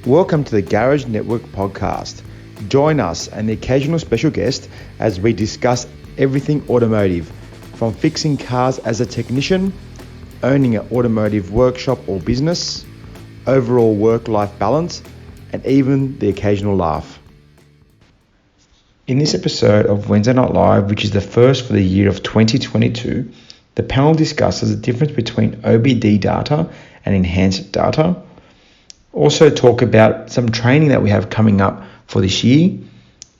Welcome to the Garage Network podcast. Join us and the occasional special guest as we discuss everything automotive, from fixing cars as a technician, owning an automotive workshop or business, overall work-life balance, and even the occasional laugh. In this episode of Wednesday Night Live, which is the first for the year of 2022, the panel discusses the difference between Obd Data and enhanced data. Also talk about some training that we have coming up for this year.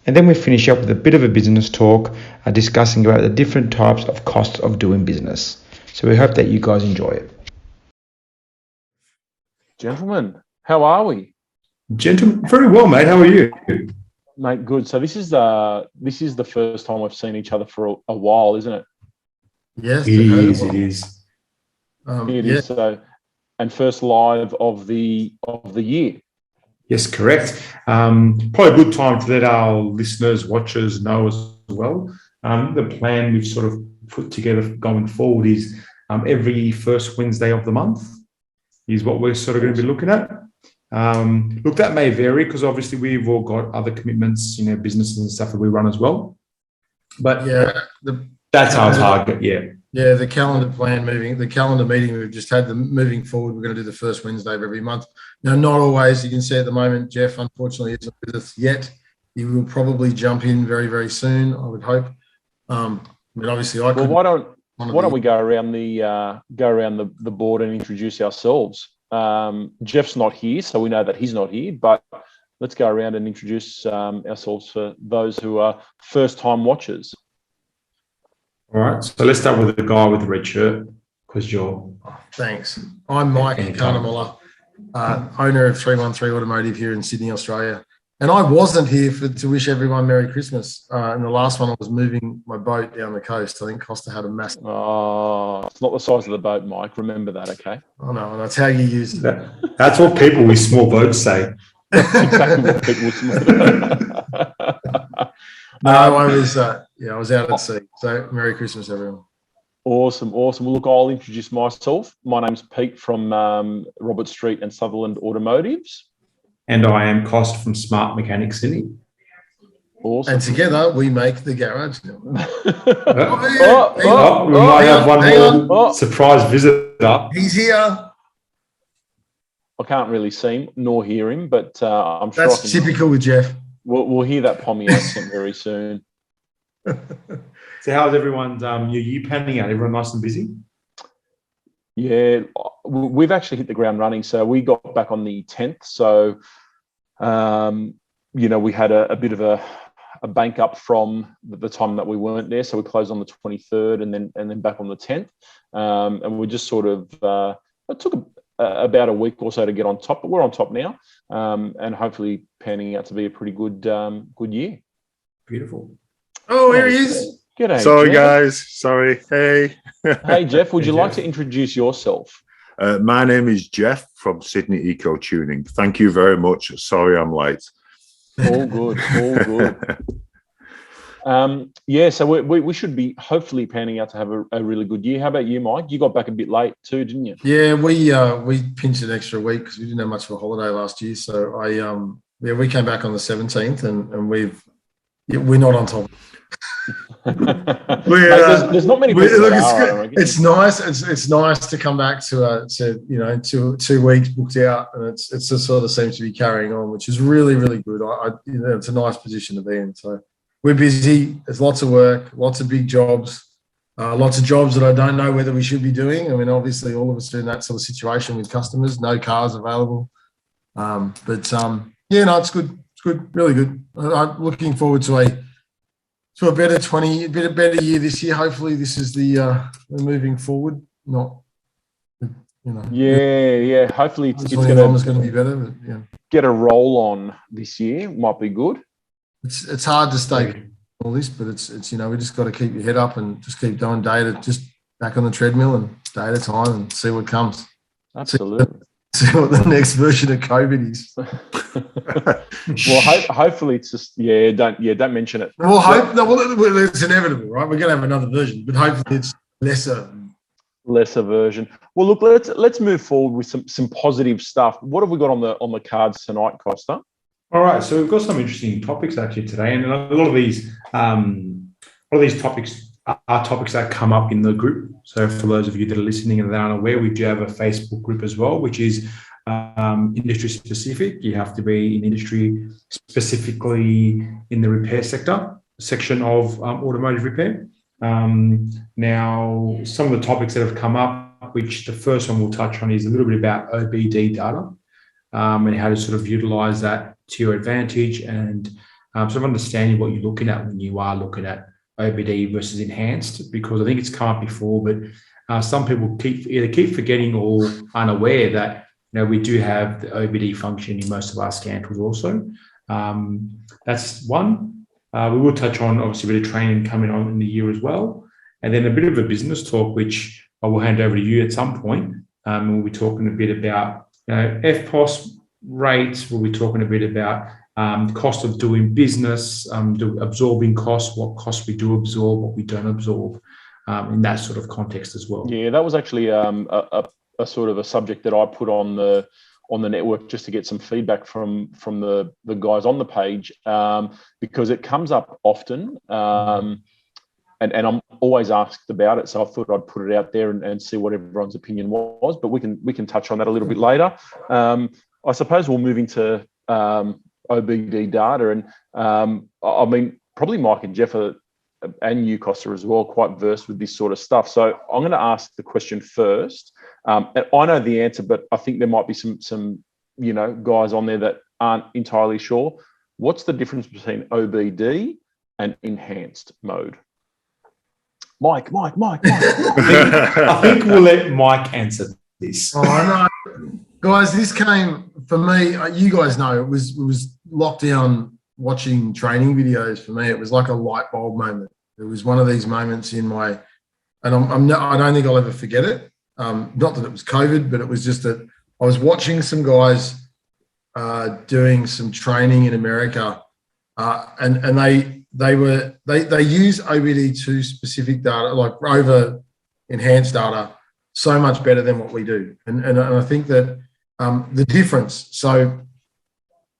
And then we finish up with a bit of a business talk, discussing about the different types of costs of doing business. So we hope that you guys enjoy it. Gentlemen, how are we? Gentlemen, very well, mate. How are you? Mate, good. So this is the first time we've seen each other for a while, isn't it? Yes, it is. It is. It is. So, and first live of the year. Yes, correct. Probably a good time to let our listeners, watchers know as well. The plan we've sort of put together going forward is every first Wednesday of the month is what we're sort of going to be looking at. Look, that may vary because obviously we've all got other commitments, businesses and stuff that we run as well. But yeah, that's our target. Yeah, the calendar meeting we've just had. Moving forward, we're going to do the first Wednesday of every month. Now, not always. You can see at the moment, Jeff, unfortunately, isn't with us yet. He will probably jump in very, very soon, I would hope. But obviously, I could. Well, why don't we go around the board and introduce ourselves? Jeff's not here, so we know that he's not here, but let's go around and introduce ourselves for those who are first-time watchers. All right, so let's start with the guy with the red shirt, because you're... Thanks. I'm Mike Carnamola, owner of 313 Automotive here in Sydney, Australia. And I wasn't here to wish everyone Merry Christmas. And the last one, I was moving my boat down the coast. I think Costa had a massive... Oh, it's not the size of the boat, Mike. Remember that, okay? I know, and that's how you use it. That's what people with small boats say. That's exactly what people with small No, I was out at sea. So Merry Christmas, everyone. Awesome. Well, look, I'll introduce myself. My name's Pete from Robert Street and Sutherland Automotives. And I am Cost from Smart Mechanics Sydney. Awesome. And together we make the garage. We might have one more surprise visitor. He's here. I can't really see him nor hear him, but I'm sure that's typical with Jeff. We'll hear that Pommy accent very soon. So how's everyone's New Year panning out? Everyone nice and busy? Yeah, we've actually hit the ground running. So we got back on the 10th. So, we had a bit of a bank up from the time that we weren't there. So we closed on the 23rd and then back on the 10th. And we just sort of, it took about a week or so to get on top, but we're on top now. And hopefully panning out to be a pretty good year. Beautiful. Oh, here he is. G'day, Sorry, Jeff. Guys. Sorry. Hey. Hey, Jeff, would you like to introduce yourself? My name is Jeff from Sydney Eco Tuning. Thank you very much. Sorry I'm late. All good. So we should be hopefully panning out to have a really good year. How about you, Mike? You got back a bit late too, didn't you? Yeah, we pinched an extra week because we didn't have much of a holiday last year. So we came back on the 17th and we're not on top. There's not many people it's nice. It's nice to come back to 2 weeks booked out, and it just sort of seems to be carrying on, which is really, really good. It's a nice position to be in. So we're busy. There's lots of work, lots of big jobs, lots of jobs that I don't know whether we should be doing. I mean, obviously, all of us are in that sort of situation with customers, no cars available. It's good. It's good, really good. I'm looking forward to a better year this year. Hopefully, this is the moving forward. Not, Yeah. Hopefully, it's going to be better. But, yeah. Get a roll on this year. Might be good. It's hard to stay all this, but it's we just got to keep your head up and just keep doing data, just back on the treadmill and day at a time and see what comes. Absolutely. See what the next version of COVID is. Well, hopefully it's just don't mention it. Well, it's inevitable, right? We're going to have another version, but hopefully it's lesser. Less aversion. Well, look, let's move forward with some positive stuff. What have we got on the cards tonight, Costa? All right, so we've got some interesting topics actually today, and a lot of these topics are topics that come up in the group. So for those of you that are listening and that aren't aware, we do have a Facebook group as well, which is industry specific. You have to be in industry, specifically in the repair section of automotive repair. Now, some of the topics that have come up, which the first one we'll touch on is a little bit about OBD data and how to sort of utilize that to your advantage, and sort of understanding what you're looking at when you are looking at OBD versus enhanced, because I think it's come up before, but some people keep forgetting or unaware that we do have the OBD function in most of our scan tools also. That's one. We will touch on obviously a bit of training coming on in the year as well, and then a bit of a business talk, which I will hand over to you at some point. We'll be talking a bit about FPOS rates. We'll be talking a bit about cost of doing business, absorbing costs, what costs we do absorb, what we don't absorb, in that sort of context as well. Yeah, that was actually a sort of a subject that I put on the network just to get some feedback from the guys on the page, because it comes up often, and I'm always asked about it. So I thought I'd put it out there and see what everyone's opinion was. But we can touch on that a little bit later. I suppose we'll move into OBD data, and I mean, probably Mike and Jeff and you, Costa, as well, quite versed with this sort of stuff. So I'm going to ask the question first. And I know the answer, but I think there might be some guys on there that aren't entirely sure. What's the difference between OBD and enhanced mode? Mike. I think we'll let Mike answer this. Oh, I know. Guys, this came, for me, you guys know, it was lockdown watching training videos for me. It was like a light bulb moment. It was one of these moments in my, and I don't think I'll ever forget it. Not that it was COVID, but it was just that I was watching some guys doing some training in America, and they use OBD2 specific data, like over enhanced data, so much better than what we do. And I think that the difference, so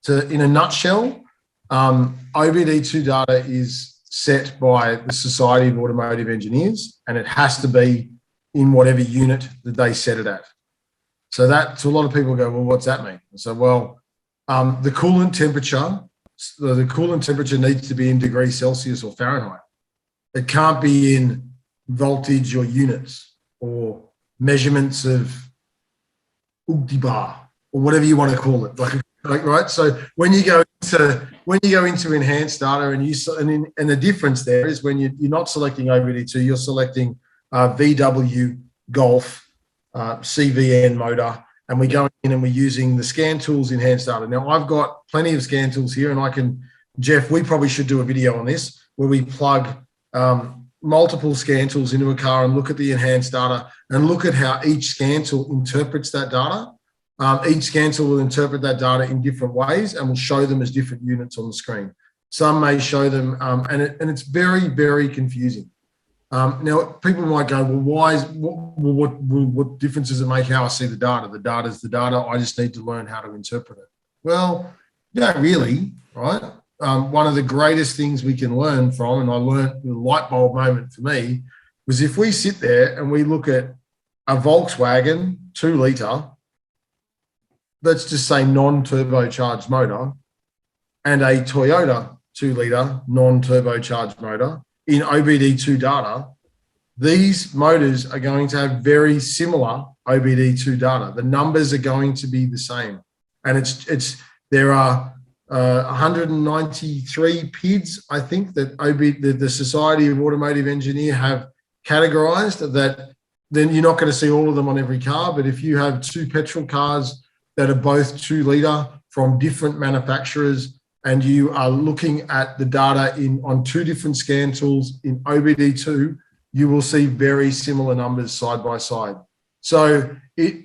in a nutshell, OBD2 data is set by the Society of Automotive Engineers, and it has to be in whatever unit that they set it at. So that, to a lot of people go, well, what's that mean? So, well, the coolant temperature needs to be in degrees Celsius or Fahrenheit. It can't be in voltage or units or measurements of Obd Data or whatever you want to call it. Like right. So when you go into enhanced data, and the difference there is when you're not selecting OBD2, you're selecting VW Golf CVN motor, and we go in and we're using the scan tools enhanced data. Now I've got plenty of scan tools here, and Jeff, we probably should do a video on this where we plug multiple scan tools into a car and look at the enhanced data and look at how each scan tool interprets that data. Each scan tool will interpret that data in different ways and will show them as different units on the screen. Some may show them, and it's very, very confusing. Now, people might go, well, what difference does it make how I see the data? The data is the data. I just need to learn how to interpret it. Well, you don't really, right? One of the greatest things we can learn from, and I learned the light bulb moment for me, was if we sit there and we look at a Volkswagen 2-litre, let's just say non-turbocharged motor, and a Toyota 2-litre non-turbocharged motor in OBD2 data, these motors are going to have very similar OBD2 data. The numbers are going to be the same. And there are 193 PIDs, I think, that the Society of Automotive Engineer have categorized, that then you're not going to see all of them on every car. But if you have two petrol cars that are both 2-litre from different manufacturers, and you are looking at the data on two different scan tools in OBD2, you will see very similar numbers side by side. So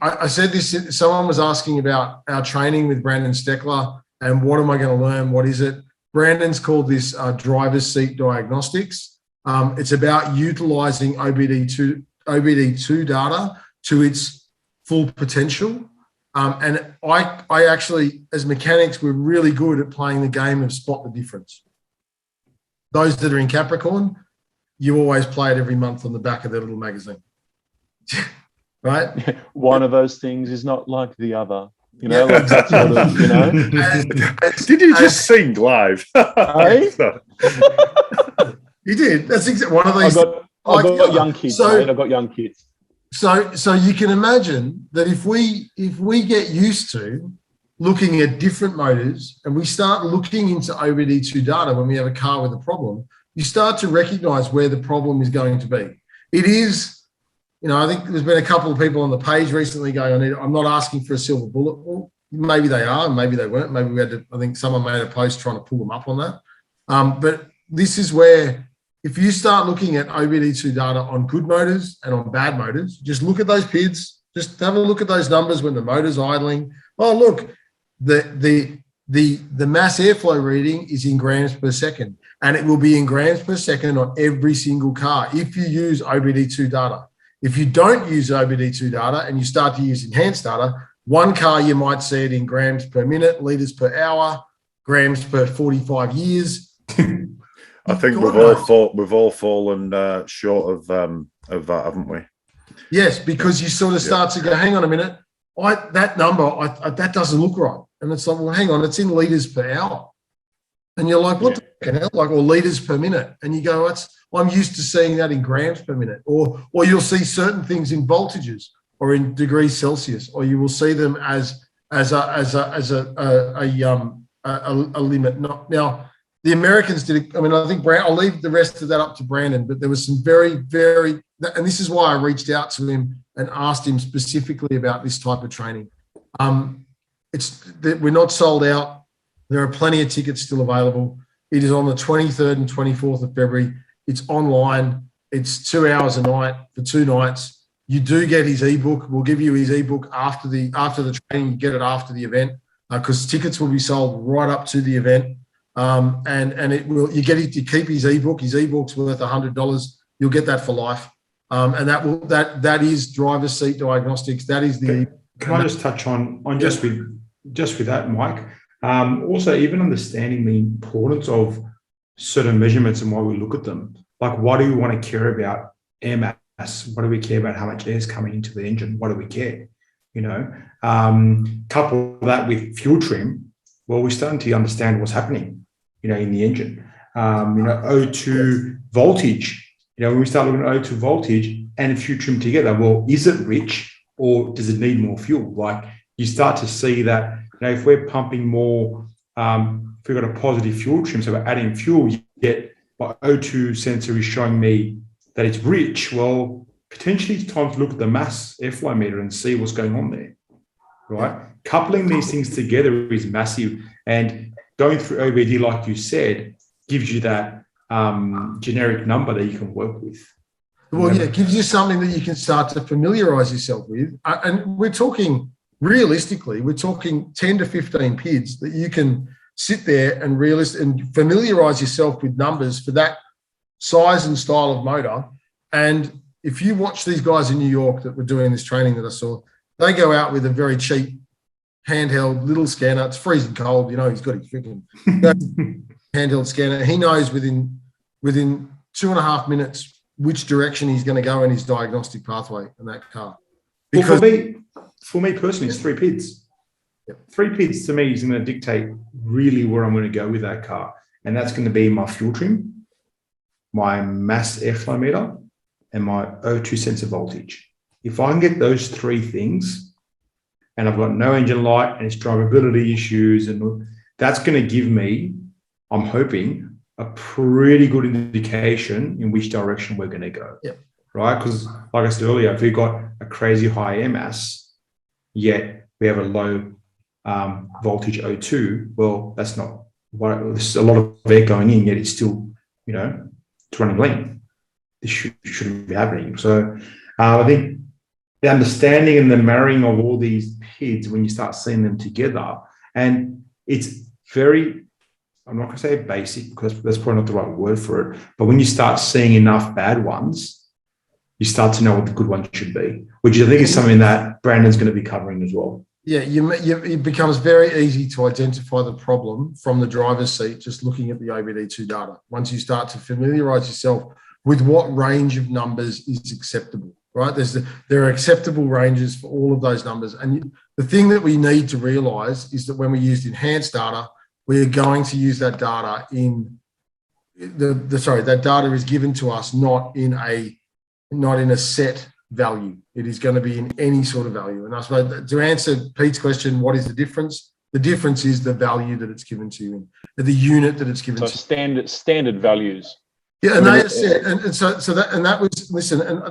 I said this, someone was asking about our training with Brandon Steckler and what am I going to learn? What is it? Brandon's called this driver's seat diagnostics. It's about utilizing OBD2 OBD2 data to its full potential. And I actually, as mechanics, we're really good at playing the game of spot the difference. Those that are in Capricorn, you always play it every month on the back of their little magazine. Right? One of those things is not like the other. You know, like that sort of, you know. Did you just sing live? Hey? You did. That's exactly one of these. I got young kids, mate. I got young kids. So you can imagine that if we get used to looking at different motors and we start looking into OBD2 data when we have a car with a problem, you start to recognize where the problem is going to be. It is, you know, I think there's been a couple of people on the page recently going, I'm not asking for a silver bullet. Well, maybe they are, maybe they weren't. Maybe we had to, I think someone made a post trying to pull them up on that. But this is where, if you start looking at OBD2 data on good motors and on bad motors, just look at those PIDs, just have a look at those numbers when the motor's idling. Oh, look, the mass airflow reading is in grams per second, and it will be in grams per second on every single car if you use OBD2 data. If you don't use OBD2 data and you start to use enhanced data, one car you might see it in grams per minute, litres per hour, grams per 45 years. I think we've all fallen short of that, haven't we? Yes, because you sort of start to go, hang on a minute, that number, that doesn't look right. And it's like, well, hang on, it's in litres per hour. And you're like, what the hell? Like, or litres per minute. And you go, I'm used to seeing that in grams per minute. Or you'll see certain things in voltages or in degrees Celsius, or you will see them as a limit. Now, the Americans did it. I mean, I think I'll leave the rest of that up to Brandon, but there was some very, very, and this is why I reached out to him and asked him specifically about this type of training. We're not sold out. There are plenty of tickets still available. It is on the 23rd and 24th of February. It's online. It's 2 hours a night for 2 nights. You do get his ebook. We'll give you his ebook after the training. You get it after the event because tickets will be sold right up to the event. And it will, you get it to keep his ebook. His ebook's worth $100. You'll get that for life. And that is driver's seat diagnostics. That is the. Can I just touch on just with that, Mike? Also, even understanding the importance of certain measurements and why we look at them. Like, why do we want to care about air mass? Why do we care about how much air is coming into the engine? Why do we care? You know, couple that with fuel trim. Well, we're starting to understand what's happening, you know, in the engine. O2 voltage, you know, when we start looking at O2 voltage and fuel trim together, well, is it rich or does it need more fuel? Like, you start to see that, you know, if we're pumping more, if we've got a positive fuel trim, so we're adding fuel, yet my O2 sensor is showing me that it's rich. Well, potentially it's time to look at the mass airflow meter and see what's going on there, right? Coupling these things together is massive, and going through OBD, like you said, gives you that generic number that you can work with. Well, yeah, it gives you something that you can start to familiarize yourself with. And we're talking, realistically, we're talking 10 to 15 PIDs that you can sit there and familiarize yourself with numbers for that size and style of motor. And if you watch these guys in New York that were doing this training that I saw, they go out with a very cheap handheld little scanner. It's freezing cold. You know, he's got his freaking handheld scanner. He knows within 2.5 minutes which direction he's going to go in his diagnostic pathway in that car. Because for me personally, it's 3 PIDs. Yep. 3 PIDs to me is going to dictate really where I'm going to go with that car. And that's going to be my fuel trim, my mass airflow meter, and my O2 sensor voltage. If I can get those 3 things, and I've got no engine light and it's drivability issues, and that's going to give me, I'm hoping, a pretty good indication in which direction we're going to go. Yep. Right? Because like I said earlier, if we've got a crazy high air mass, yet we have a low voltage O2, well, that's not, there's a lot of air going in, yet it's still, you know, it's running lean. This shouldn't be happening. So I think the understanding and the marrying of all these PIDs, when you start seeing them together, and it's very, I'm not going to say basic because that's probably not the right word for it, but when you start seeing enough bad ones, you start to know what the good one should be, which I think is something that Brandon's going to be covering as well. Yeah, it becomes very easy to identify the problem from the driver's seat just looking at the OBD2 data. Once you start to familiarise yourself with what range of numbers is acceptable, right? There are acceptable ranges for all of those numbers. And the thing that we need to realise is that when we use enhanced data, we are going to use that data in that data is given to us not in a set value. It is going to be in any sort of value. And I suppose to answer Pete's question, what is the difference? The difference is the value that it's given to you in, the unit that it's given to you. Standard values. Yeah, and they are set, and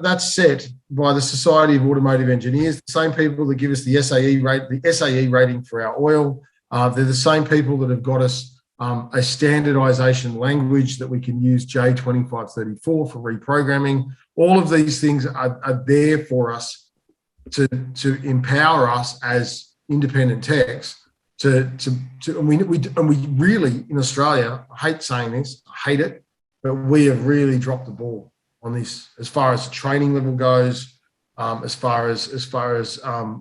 that's set by the Society of Automotive Engineers, the same people that give us the SAE rating for our oil. They're the same people that have got us a standardisation language that we can use J2534 for reprogramming. All of these things are there for us to empower us as independent techs and we really in Australia, I hate saying this, I hate it, but we have really dropped the ball on this as far as training level goes. As far as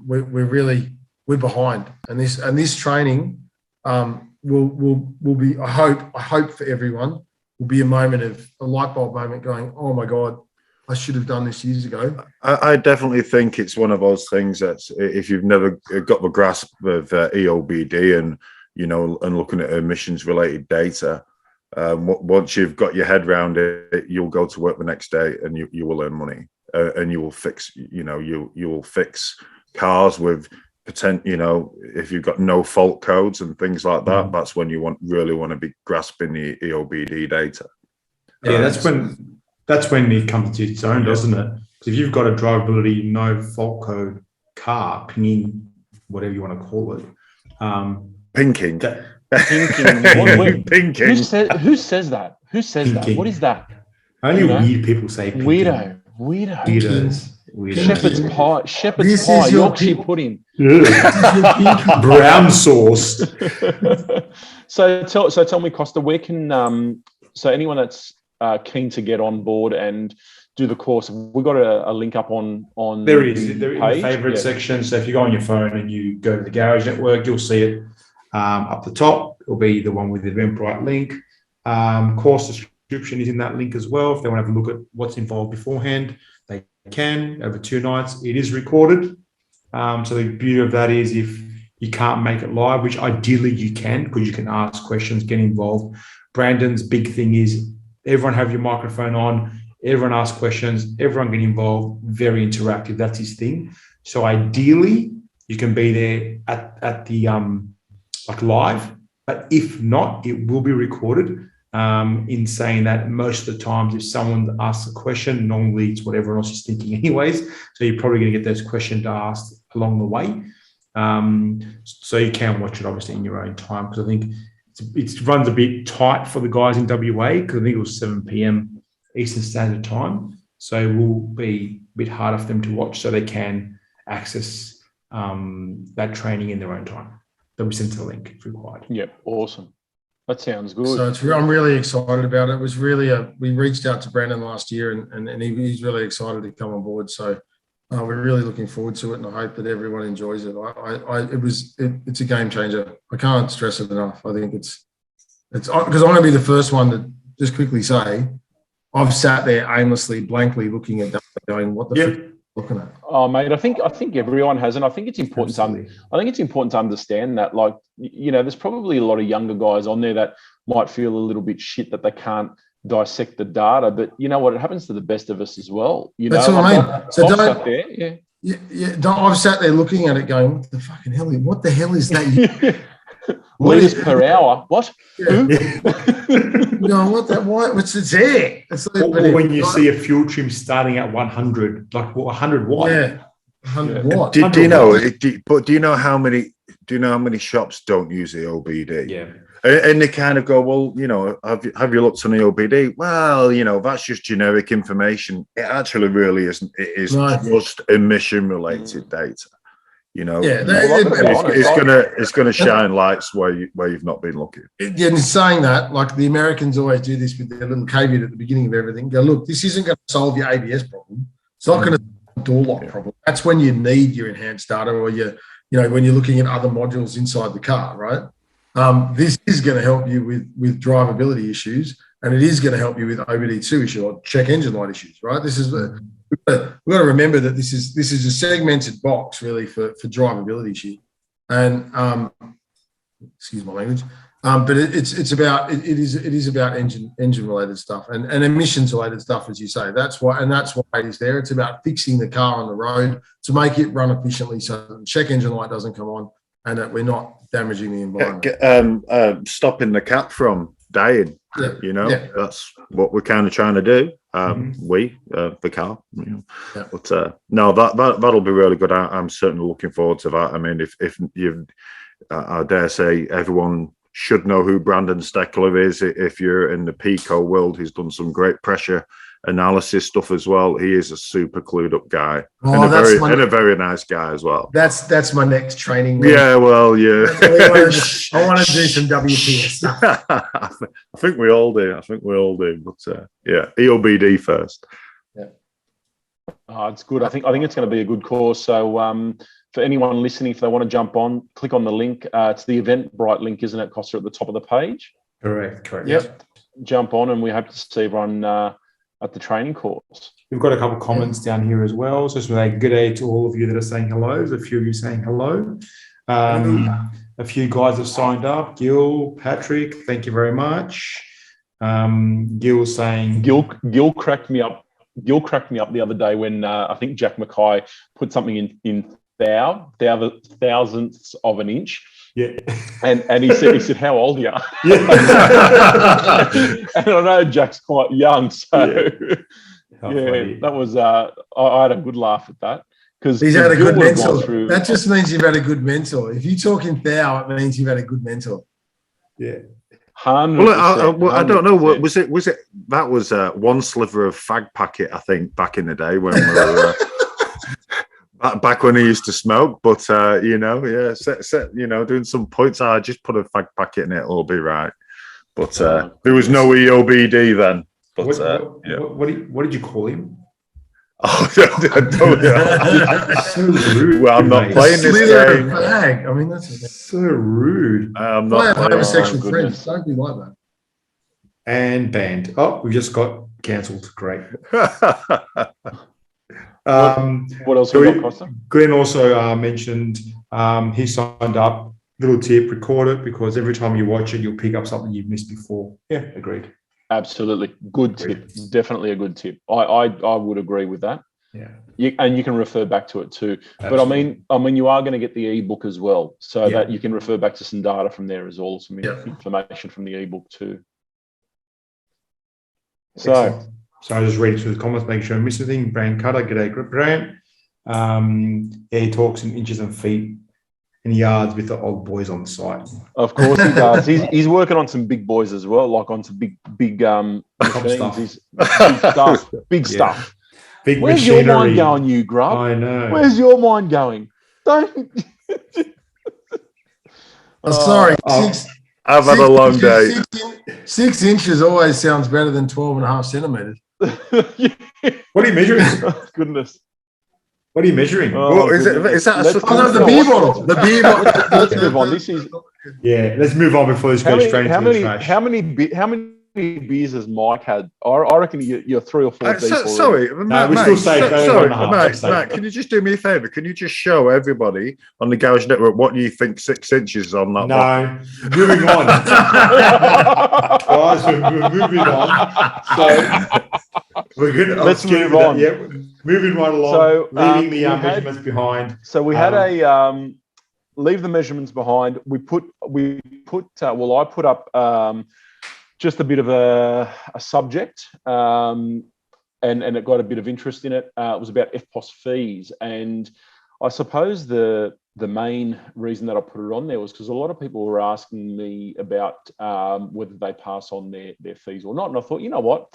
we're behind, and this training will be. I hope for everyone will be a light bulb moment, going, oh my God, I should have done this years ago. I definitely think it's one of those things that if you've never got the grasp of EOBD and looking at emissions related data. Once you've got your head around it, you'll go to work the next day and you will earn money, and you will fix, you will fix cars with if you've got no fault codes and things like that. That's when you really want to be grasping the EOBD data. Yeah, that's when it comes to its own, doesn't it? If you've got a drivability, no fault code car, pinging, whatever you want to call it, pinking. Pinking. Who says that? Pinking. That? What is that? Only weird people say pinking. Weirdos. Shepherd's pie, Yorkshire pudding. Brown sauce. So tell me, Costa, where can so anyone that's keen to get on board and do the course, we've got a link up on there is in the favorite section. So if you go on your phone and you go to the Garage Network, you'll see it. Up the top, it'll be the one with the Eventbrite link. Course description is in that link as well. If they want to have a look at what's involved beforehand, they can. Over 2 nights, it is recorded. So the beauty of that is if you can't make it live, which ideally you can, because you can ask questions, get involved. Brandon's big thing is everyone have your microphone on, everyone ask questions, everyone get involved, very interactive. That's his thing. So ideally, you can be there at the live, but if not, it will be recorded. In saying that, most of the times if someone asks a question, normally it's what everyone else is thinking anyways, so you're probably going to get those questions asked along the way. So you can watch it obviously in your own time, because I think it runs a bit tight for the guys in WA, because I think it was 7 p.m. Eastern Standard Time, so it will be a bit harder for them to watch, so they can access that training in their own time. They'll be sent to the link if required. Yep, awesome. That sounds good. So I'm really excited about it. It was really we reached out to Brandon last year, and he's really excited to come on board. So we're really looking forward to it, and I hope that everyone enjoys it. It's a game changer. I can't stress it enough. I think it's because I'm going to be the first one to just quickly say I've sat there aimlessly, blankly looking at that, going, "What the fuck are you looking at?" Oh, mate, I think everyone has, and I think it's important. I think it's important to understand that, like, there's probably a lot of younger guys on there that might feel a little bit shit that they can't dissect the data, but you know what? It happens to the best of us as well. That's what I mean. So I've sat there looking at it, going, "What the fucking hell? What the hell is that?" Liters per hour. What? Yeah. What's it there? Or when you see a fuel trim starting at 100, like 100 watt. Yeah, 100 watt. Do you know? Do you know how many shops don't use the OBD? Yeah. And they kind of go, well, have you looked on the OBD? Well, that's just generic information. It actually really isn't. It is just emission-related data. It's gonna shine lights where you've not been looking. Yeah, and saying that, like the Americans always do this with their little caveat at the beginning of everything. Go, look, this isn't going to solve your ABS problem. It's not going to door lock problem. That's when you need your enhanced data, or when you're looking at other modules inside the car, right? This is going to help you with drivability issues, and it is going to help you with OBD2 issue or check engine light issues, right? This is we've got to remember that this is a segmented box really for drivability issue, and excuse my language. But it is about engine related stuff and emissions related stuff, as you say. That's why it is there. It's about fixing the car on the road to make it run efficiently, so the check engine light doesn't come on and that we're not damaging the environment. Stopping the cat from dying. That's what we're kind of trying to do. The car. But no, that'll be really good. I'm certainly looking forward to that. I mean, if you, I dare say, everyone should know who Brandon Steckler is. If you're in the Pico world, he's done some great pressure analysis stuff as well. He is a super clued up guy, and a very nice guy as well. That's my next training room. Yeah, well, yeah. I want to do some WPS stuff. I think we all do. But EOBD first. Yeah. It's good. I think it's going to be a good course. So for anyone listening, if they want to jump on, click on the link. It's the Eventbrite link, isn't it, Costa, at the top of the page? Correct. Yep. Jump on, and we hope to see everyone at the training course. We've got a couple of comments down here as well. So say good day to all of you that are saying hello. There's a few of you saying hello. A few guys have signed up. Gil, Patrick, thank you very much. Gil saying... Gil cracked me up. Gil cracked me up the other day when I think Jack Mackay put something in thousandths of an inch. Yeah. And he said, how old are you? Yeah. And I know Jack's quite young, so that was I had a good laugh at that. Because he's had a good mentor. That just means you've had a good mentor. If you talk in thou, it means you've had a good mentor. Yeah. 100%, well, I don't know. What was it? That was one sliver of fag packet, I think, back in the day when we were back when he used to smoke. But doing some points. I just put a fag packet in it; it'll be right. But there was no EOBD then. But what did you call him? Oh, I don't know. So rude. Well, I'm not playing this game. Fag. I mean, that's so rude. I'm not playing. Homosexual friends. Don't be like that. And banned. Oh, we just got cancelled. Great. What else we got, Costa? Glenn also mentioned he signed up. Little tip: record it, because every time you watch it, you'll pick up something you've missed before. Yeah, agreed. Absolutely. Good tip. Definitely a good tip. I would agree with that. Yeah. And you can refer back to it too. Absolutely. But I mean, you are going to get the ebook as well, so that you can refer back to some data from there as well, some information from the ebook too. So I just read through the comments, make sure I miss anything. Brian Cutter, g'day, Grant. He talks in inches and feet and yards with the old boys on site. Of course he does. He's working on some big boys as well, like on some big machines. Stuff. Big stuff. Big Where's machinery. your mind going, you grub? I know. Where's your mind going? Don't. Sorry. I've had a long day. 6 inches always sounds better than 12.5 centimeters. What are you measuring? Oh, goodness. What are you measuring? Is that the beer bottle? The beer bottle. Let's move on. This is. Yeah, let's move on before this goes straight into the trash. How many beers has Mike had? I reckon you're 3 or 4 deep. Sorry, Matt, Matt, can you just do me a favour? Can you just show everybody on the Garage Network what you think 6 inches is on that? No. Moving on. Guys, we're moving on. So let's move on. Yeah, moving right along. So, leaving the measurements behind. So we had a leave the measurements behind. I put up just a bit of a subject, and it got a bit of interest in it. It was about FPOS fees, and I suppose the main reason that I put it on there was because a lot of people were asking me about whether they pass on their fees or not, and I thought, you know what,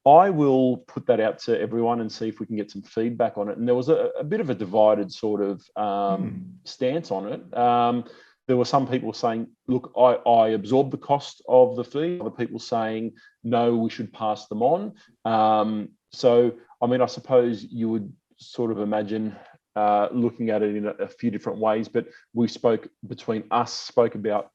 I will put that out to everyone and see if we can get some feedback on it. And there was a bit of a divided sort of stance on it. There were some people saying, look, I absorb the cost of the fee. Other people saying, no, we should pass them on. So, I mean, I suppose you would sort of imagine looking at it in a few different ways, but we spoke about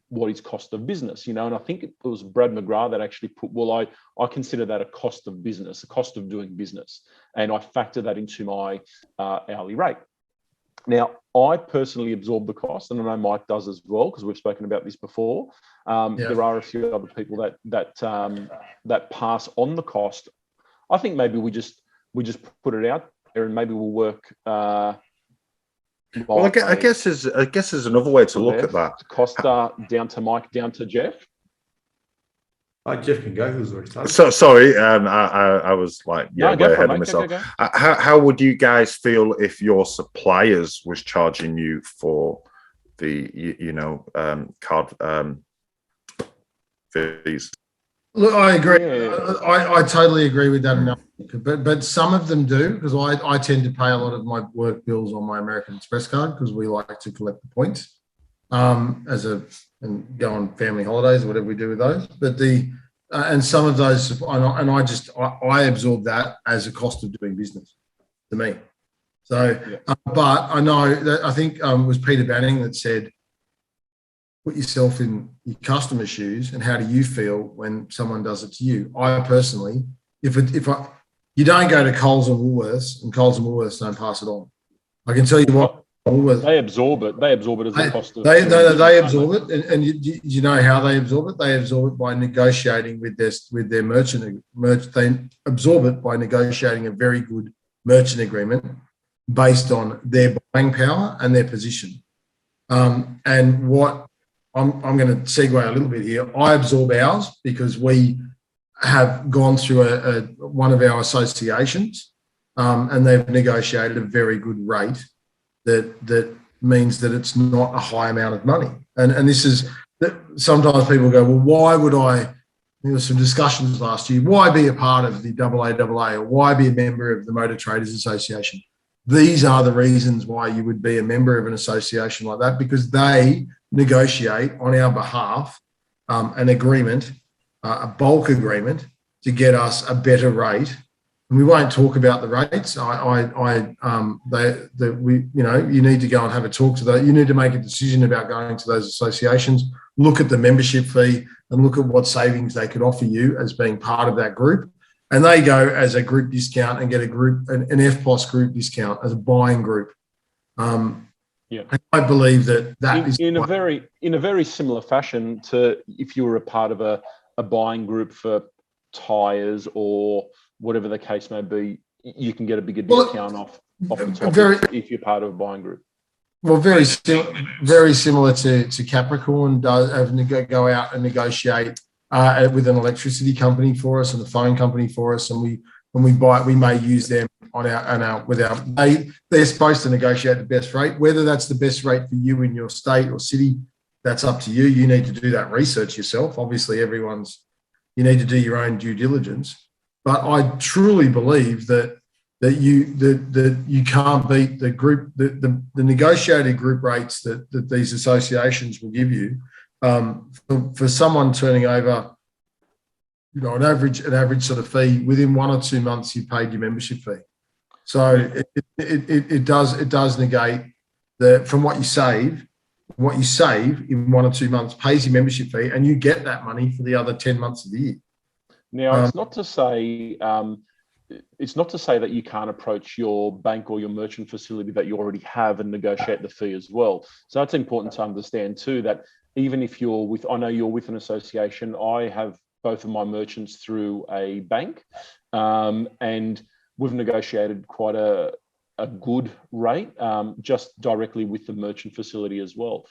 what is cost of business, and I think it was Brad McGrath that actually put, well, I consider that a cost of business, a cost of doing business, and I factor that into my hourly rate. Now, I personally absorb the cost, and I know Mike does as well, because we've spoken about this before. There are a few other people that pass on the cost. I think maybe we just put it out there, and maybe we'll work. Well, I guess there's another way to look at that. Costa down to Mike, down to Jeff. Jeff can go. Who's already started? So sorry, I was like, way ahead of myself. Go. How would you guys feel if your suppliers was charging you for the card fees? Look, I agree. Yeah. I totally agree with that. But some of them do, because I tend to pay a lot of my work bills on my American Express card, because we like to collect the points and go on family holidays or whatever we do with those. But and some of those, I absorb that as a cost of doing business to me. So, but I know that I think it was Peter Banning that said, put yourself in your customer's shoes, and how do you feel when someone does it to you? I personally, you don't go to Coles and Woolworths, and Coles and Woolworths don't pass it on. I can tell you what, Woolworths, they absorb it. They absorb it as a cost of. They absorb it, and you know how they absorb it? They absorb it by negotiating with their merchant. They absorb it by negotiating a very good merchant agreement based on their buying power and their position. And what I'm going to segue a little bit here. I absorb ours because we have gone through one of our associations, and they've negotiated a very good rate that means that it's not a high amount of money. And this is that sometimes people go, well, why would I? There were some discussions last year. Why be a part of the AAAA, or why be a member of the Motor Traders Association? These are the reasons why you would be a member of an association like that, because they negotiate on our behalf an agreement, a bulk agreement, to get us a better rate. And we won't talk about the rates. You need to go and have a talk to those. You need to make a decision about going to those associations, look at the membership fee, and look at what savings they could offer you as being part of that group. And they go as a group discount and get an FPOS group discount as a buying group. I believe that is in a very similar fashion to if you were a part of a buying group for tyres or whatever the case may be, you can get a bigger discount off the top if you're part of a buying group. Well, very similar to Capricorn go out and negotiate with an electricity company for us and a phone company for us, and when we buy it, we may use them they're supposed to negotiate the best rate. Whether that's the best rate for you in your state or city, that's up to you. You need to do that research yourself. Obviously, you need to do your own due diligence. But I truly believe that you can't beat the group, the negotiated group rates that these associations will give you. For someone turning over, an average sort of fee within 1 or 2 months, you paid your membership fee. So it does negate from what you save. What you save in 1 or 2 months pays your membership fee, and you get that money for the other 10 months of the year. Now, it's not to say that you can't approach your bank or your merchant facility that you already have and negotiate the fee as well. So it's important to understand too that even if I know you're with an association, I have both of my merchants through a bank, and we've negotiated quite a good rate just directly with the merchant facility as well.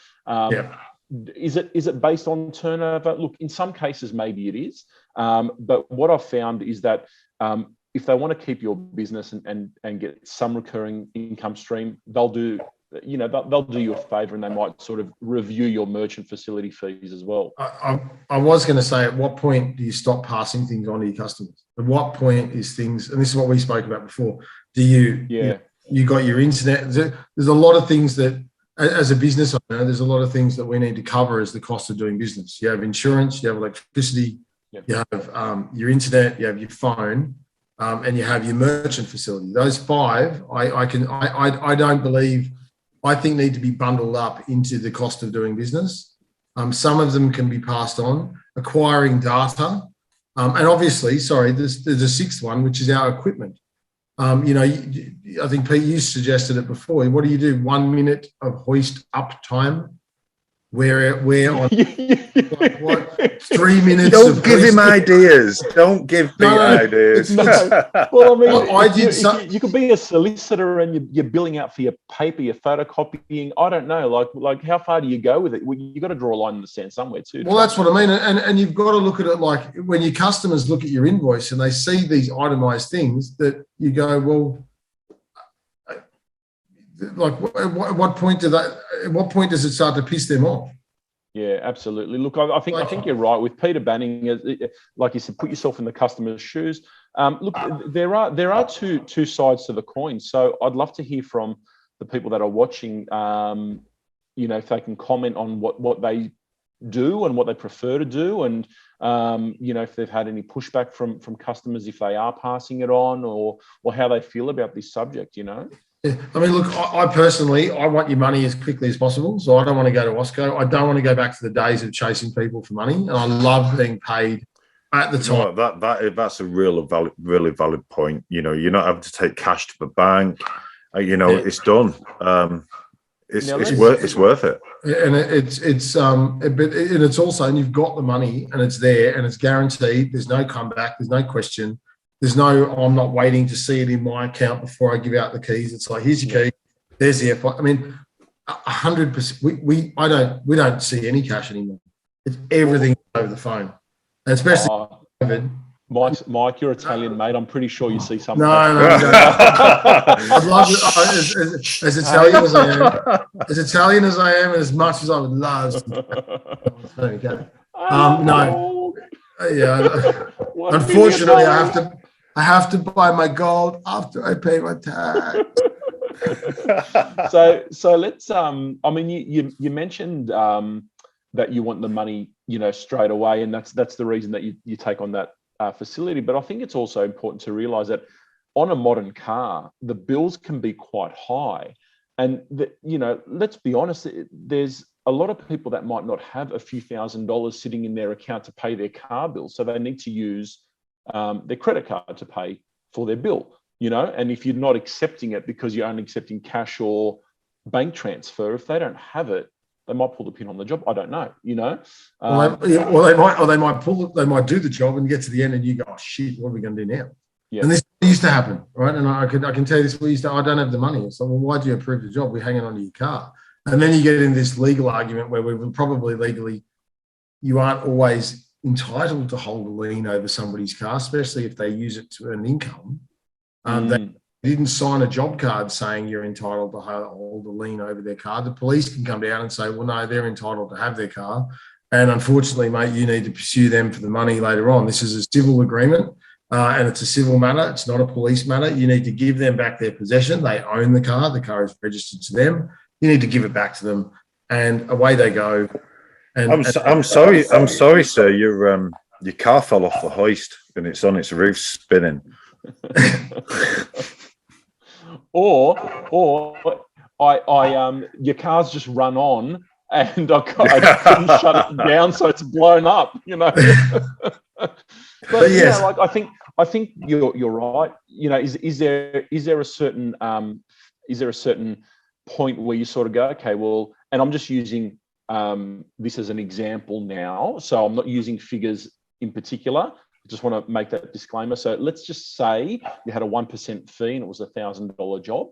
Is it based on turnover? Look, in some cases, maybe it is. But what I've found is that if they want to keep your business and get some recurring income stream, they'll do you a favor, and they might sort of review your merchant facility fees as well. I was going to say, at what point do you stop passing things on to your customers? At what point is things, and this is what we spoke about before, you got your internet. There's a lot of things that, as a business owner, there's a lot of things that we need to cover as the cost of doing business. You have insurance, you have electricity, you have your internet, you have your phone. and you have your merchant facility. Those five, I don't believe, I think need to be bundled up into the cost of doing business. Some of them can be passed on. Acquiring data, and obviously, there's a sixth one, which is our equipment. I think Pete, you suggested it before. What do you do? 1 minute of hoist up time? Where on what 3 minutes? Don't give him ideas. Don't give Pete ideas. Well, I mean, you could be a solicitor and you're billing out for your paper, you're photocopying. I don't know, like how far do you go with it? Well, you got to draw a line in the sand somewhere too. Well, that's what I mean, and you've got to look at it like when your customers look at your invoice and they see these itemized things that you go, well, like at what point does it start to piss them off? Yeah, absolutely. Look, I think you're right with Peter Banning. Like you said, put yourself in the customer's shoes. Look, there are two sides to the coin. So I'd love to hear from the people that are watching. If they can comment on what they do and what they prefer to do, and if they've had any pushback from customers if they are passing it on, or how they feel about this subject. Yeah. I mean, look, I personally, I want your money as quickly as possible. So I don't want to go to Osco. I don't want to go back to the days of chasing people for money. And I love being paid at the time. That's a really valid point. You're not having to take cash to the bank. It's done. It's worth it. And it's also, and you've got the money and it's there and it's guaranteed. There's no comeback. There's no question. There's no, I'm not waiting to see it in my account before I give out the keys. It's like, here's your key. There's the F1. I mean, 100%. We don't see any cash anymore. It's everything over the phone, and especially COVID. Mike, you're Italian, mate. I'm pretty sure you see something. No. I'd love to, as Italian as I am, and as much as I would love. There we go. No. Yeah. Unfortunately, I have to buy my gold after I pay my tax. So let's I mean you mentioned that you want the money straight away, and that's the reason that you take on that facility. But I think it's also important to realize that on a modern car the bills can be quite high, and let's be honest, there's a lot of people that might not have a few $1,000s sitting in their account to pay their car bill, so they need to use their credit card to pay for their bill, and if you're not accepting it because you're only accepting cash or bank transfer, if they don't have it, they might pull the pin on the job. I don't know, they might do the job and get to the end and you go, oh shit, what are we going to do now? Yeah. And this used to happen, right? And I can tell you this, I don't have the money. So, well, why do you approve the job? We're hanging on to your car. And then you get in this legal argument where we will probably legally, you aren't always entitled to hold a lien over somebody's car, especially if they use it to earn income. They didn't sign a job card saying you're entitled to hold a lien over their car. The police can come down and say, well, no, they're entitled to have their car. And unfortunately, mate, you need to pursue them for the money later on. This is a civil agreement and it's a civil matter. It's not a police matter. You need to give them back their possession. They own the car. The car is registered to them. You need to give it back to them, and away they go. I'm sorry, sir. Your car fell off the hoist and it's on its roof spinning. or your car's just run on and I couldn't shut it down, so it's blown up. But yes, I think you're right. Is there a certain point where you sort of go, okay, well, and I'm just using this as an example now, so I'm not using figures in particular. I just want to make that disclaimer. So let's just say you had a 1% fee and it was a $1,000 job.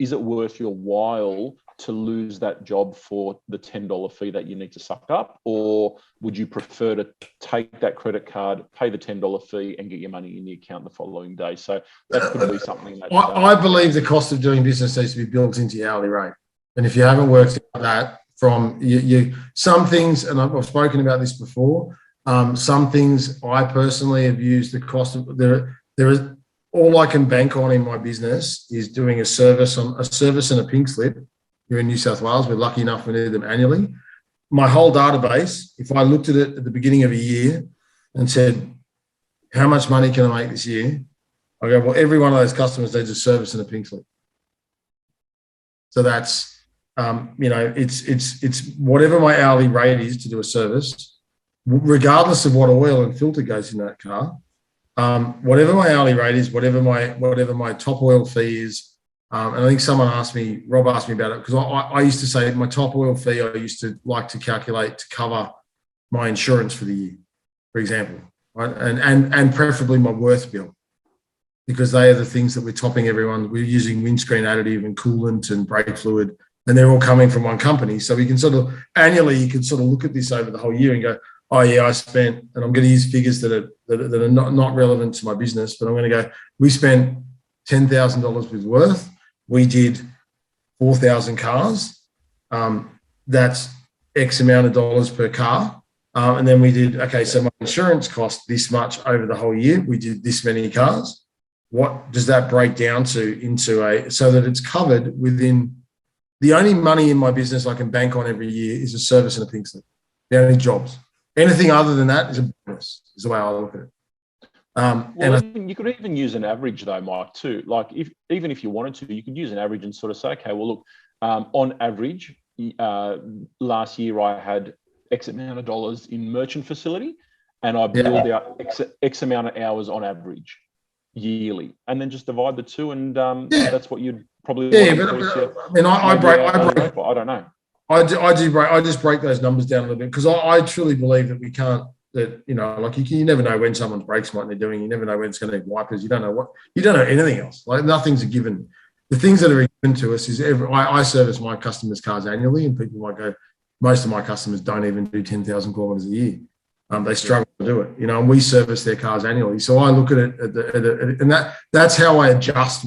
Is it worth your while to lose that job for the $10 fee that you need to suck up? Or would you prefer to take that credit card, pay the $10 fee and get your money in the account the following day? So that could be something that... I believe the cost of doing business needs to be built into your hourly rate. And if you haven't worked out that from some things, and I've spoken about this before, some things I personally have used the cost of... There is all I can bank on in my business is doing a service and a pink slip. Here in New South Wales, we're lucky enough we need them annually. My whole database, if I looked at it at the beginning of a year and said, how much money can I make this year? I go, well, every one of those customers needs a service and a pink slip. So that's, it's whatever my hourly rate is to do a service, regardless of what oil and filter goes in that car. Whatever my hourly rate is, whatever my top oil fee is, and I think Rob asked me about it, because I used to say my top oil fee I used to like to calculate to cover my insurance for the year, for example, right? And preferably my worth bill, because they are the things that we're topping everyone. We're using windscreen additive and coolant and brake fluid, and they're all coming from one company. So we can sort of annually, you can sort of look at this over the whole year and go, oh yeah, I spent, and I'm going to use figures that are not relevant to my business, but I'm going to go, we spent $10,000 with worth. We did 4,000 cars. That's X amount of dollars per car. And then we did, okay, so my insurance cost this much over the whole year. We did this many cars. What does that break down to into so that it's covered within, the only money in my business I can bank on every year is a service and a pink slip. The only jobs. Anything other than that is a bonus, is the way I look at it. You could even use an average though, Mike, too. Like even if you wanted to, you could use an average and sort of say, okay, well, look, on average, last year I had X amount of dollars in merchant facility, and I billed out X amount of hours on average yearly, and then just divide the two, and that's what you'd probably I don't know. I just break those numbers down a little bit, because I truly believe that we can't, that, like you never know when someone's brakes might need doing. You never know when it's going to need wipers. You don't know anything else. Like nothing's a given. The things that are given to us is I service my customers' cars annually, and people might go, most of my customers don't even do 10,000 kilometers a year. They struggle to do it, and we service their cars annually. So I look at it and that's how I adjust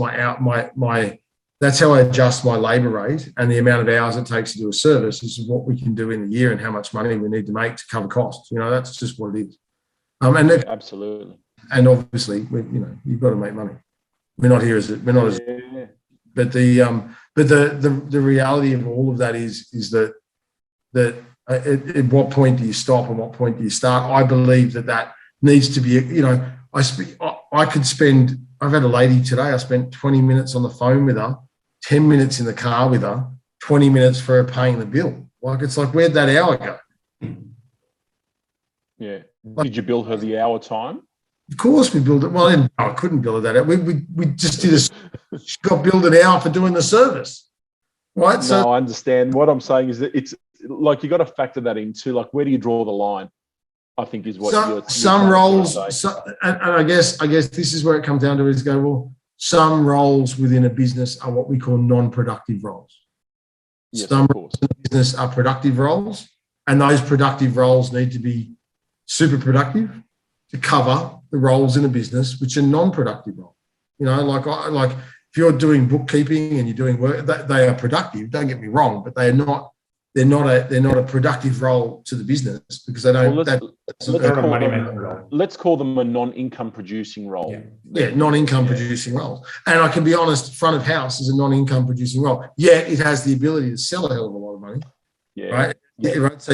that's how I adjust my labour rate, and the amount of hours it takes to do a service is what we can do in the year and how much money we need to make to cover costs. That's just what it is. Absolutely. And obviously, you've got to make money. We're not here but the reality of all of that is that at what point do you stop and what point do you start? I believe that needs to be, I've had a lady today, I spent 20 minutes on the phone with her, 10 minutes in the car with her, 20 minutes for her paying the bill. It's like, where'd that hour go? Yeah. Did you bill her the hour time? Of course we billed it. Well, I couldn't bill her that hour. We just did she got billed an hour for doing the service. Right? No, I understand. What I'm saying is that it's like, you got to factor that into, like, where do you draw the line? I think is what some roles, and I guess this is where it comes down to, is go, well, some roles within a business are what we call non-productive roles. Yes, some roles in a business are productive roles, and those productive roles need to be super productive to cover the roles in a business which are non-productive roles. Like if you're doing bookkeeping and you're doing work, they are productive. Don't get me wrong, but they're not a productive role to the business, because they don't. Let's call them a non-income producing role. Yeah, non-income producing roles. And I can be honest, front of house is a non-income producing role. Yeah, it has the ability to sell a hell of a lot of money. Yeah. Right. Yeah. Right.